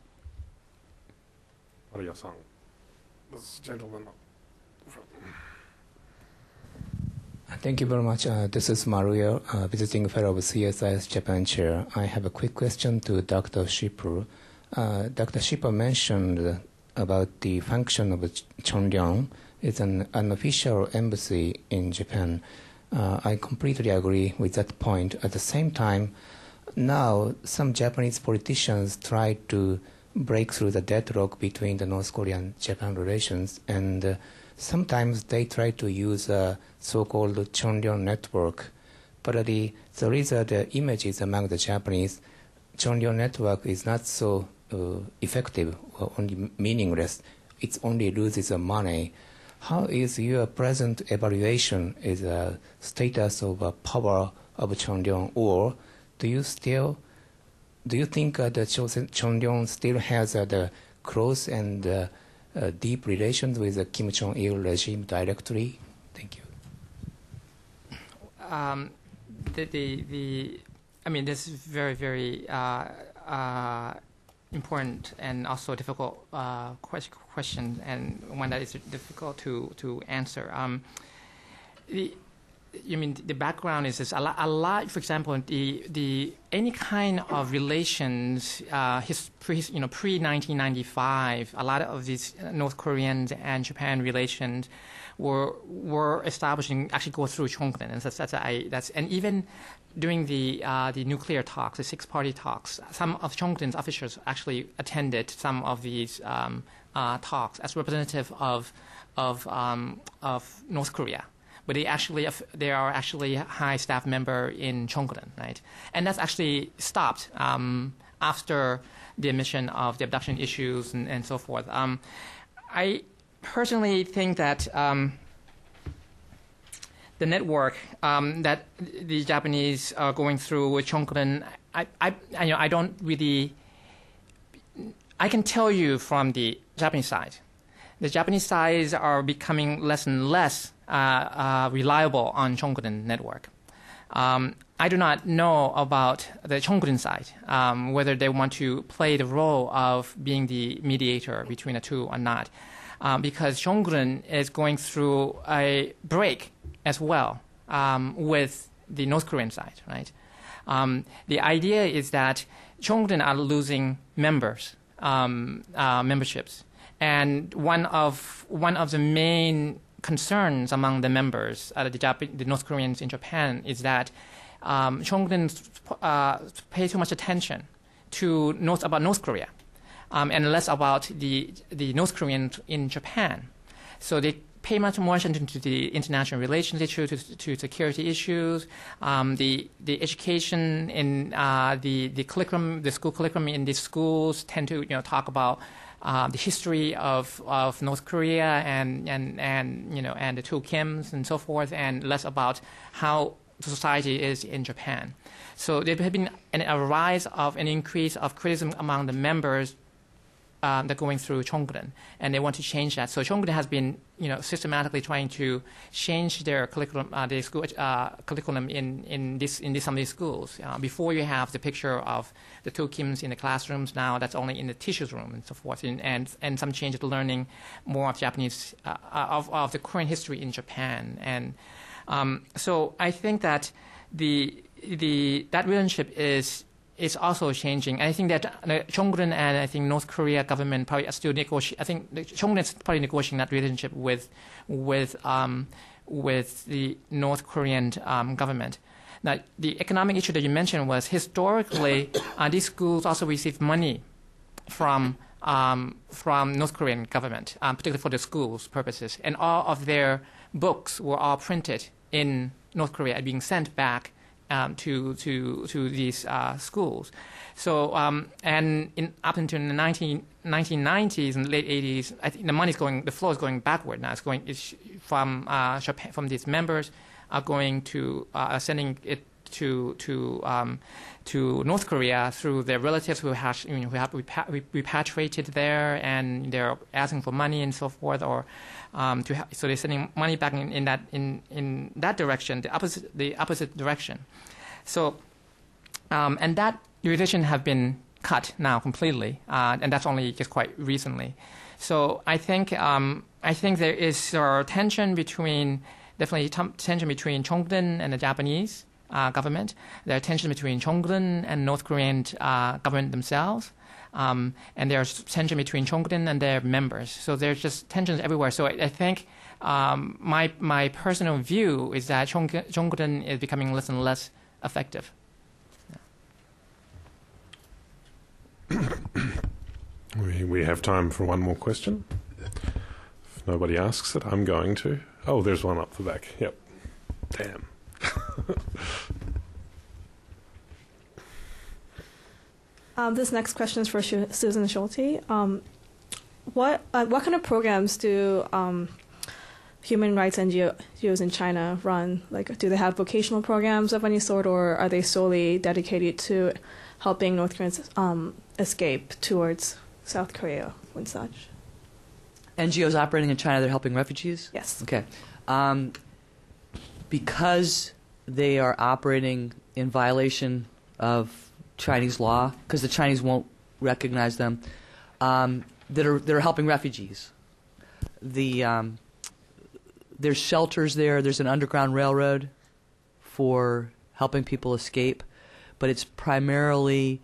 Maria-san, this gentleman. Thank you very much. This is Mario, visiting fellow of CSIS Japan Chair. I have a quick question to Dr. Shipper. Dr. Shipper mentioned about the function of Cheonryong. It's an unofficial embassy in Japan. I completely agree with that point. At the same time, now some Japanese politicians try to break through the deadlock between the North Korea and Japan relations, and sometimes they try to use a so-called Cheonryong network. But there is the images among the Japanese. Cheonryong network is not so effective or only meaningless. It only loses money. How is your present evaluation is the status of power of Cheonryong, or do you think that Cheonryong still has the close and deep relations with the Kim Jong-il regime directly? Thank you. This is very, very important and also difficult question, and one that is difficult to answer. you mean the background is this, a lot. For example, the any kind of relations, pre 1995, a lot of these North Korean and Japan relations were establishing, actually go through Chongqing, and and even during the nuclear talks, the six-party talks, some of Chongqing's officials actually attended some of these talks as representative of North Korea. But they are actually a high staff member in Chongqing, right? And that's actually stopped after the admission of the abduction issues and so forth. I personally think that the network that the Japanese are going through with Chongqing, I don't really. I can tell you from the Japanese side. The Japanese sides are becoming less and less reliable on Chongqing network. I do not know about the Chongqing side, whether they want to play the role of being the mediator between the two or not, because Chongqing is going through a break as well with the North Korean side, right? The idea is that Chongqing are losing members, memberships. And one of the main concerns among the members, the North Koreans in Japan, is that Chongqing pay too much attention to about North Korea, and less about the North Koreans in Japan. So they pay much more attention to the international relations issue, to security issues, the education in the curriculum, the school curriculum in these schools tend to talk about the history of North Korea and the two Kims and so forth, and less about how the society is in Japan. So there has been a rise of an increase of criticism among the members that are going through Chongqing, and they want to change that. So Chongqing has been systematically trying to change their curriculum, the school curriculum in some of these schools. Before you have the picture of the two Kims in the classrooms, now that's only in the teacher's room and so forth, and some changes to learning more of Japanese of the Korean history in Japan. And so I think that that relationship is also changing. And I think that Chongqing and I think North Korea government probably are still negotiating. I think Chongqing is probably negotiating that relationship with the North Korean government. Now, the economic issue that you mentioned was historically these schools also received money from North Korean government, particularly for the schools purposes, and all of their books were all printed in North Korea and being sent back to these schools. So and up until the 1990s and late 80s, I think the flow is going backward now. It's from Japan, from these members are going to sending it to North Korea through their relatives who have repatriated there, and they're asking for money and so forth, or so they're sending money back in that direction, the opposite direction. So and that relation have been cut now completely, and that's only just quite recently. So I think there is tension between Chongqing and the Japanese government. There are tension between Chongqing and North Korean government themselves. And there's tension between Chongqing and their members. So there's just tensions everywhere. So I think my personal view is that Chongqing is becoming less and less effective. We have time for one more question. If nobody asks it, I'm going to. Oh, there's one up the back. Yep. Damn. This next question is for Suzanne Scholte. What kind of programs do human rights NGOs in China run? Like, do they have vocational programs of any sort, or are they solely dedicated to helping North Koreans escape towards South Korea and such? NGOs operating in China, they're helping refugees? Yes. Okay. Because they are operating in violation of Chinese law, because the Chinese won't recognize them, that are helping refugees. There's shelters there. There's an underground railroad for helping people escape, but it's primarily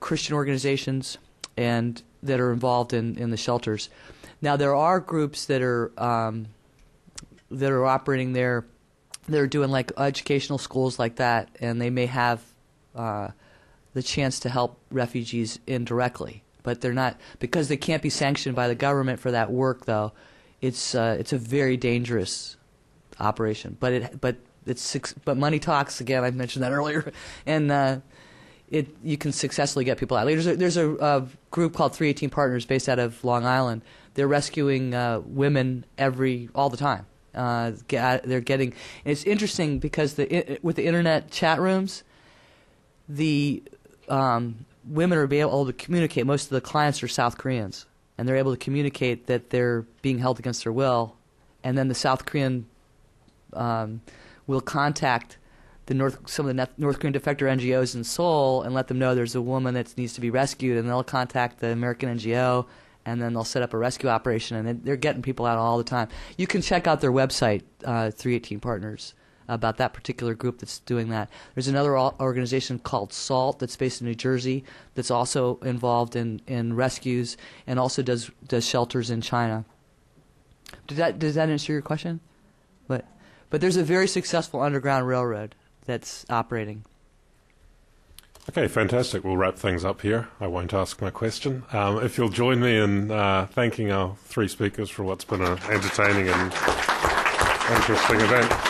Christian organizations and that are involved in the shelters. Now there are groups that are operating there. They're doing like educational schools like that, and they may have the chance to help refugees indirectly, but they're not, because they can't be sanctioned by the government for that work. Though it's a very dangerous operation. But money talks again. I mentioned that earlier, and you can successfully get people out. There's a group called 318 Partners based out of Long Island. They're rescuing women all the time. They're getting. And it's interesting because with the internet chat rooms, the women are able to communicate. Most of the clients are South Koreans, and they're able to communicate that they're being held against their will, and then the South Korean will contact some of the North Korean defector NGOs in Seoul and let them know there's a woman that needs to be rescued, and they'll contact the American NGO, and then they'll set up a rescue operation, and they're getting people out all the time. You can check out their website, 318 Partners, about that particular group that's doing that. There's another organization called SALT that's based in New Jersey that's also involved in rescues and also does shelters in China. Does that answer your question? But there's a very successful underground railroad that's operating. Okay, fantastic. We'll wrap things up here. I won't ask my question. If you'll join me in thanking our three speakers for what's been an entertaining and interesting event.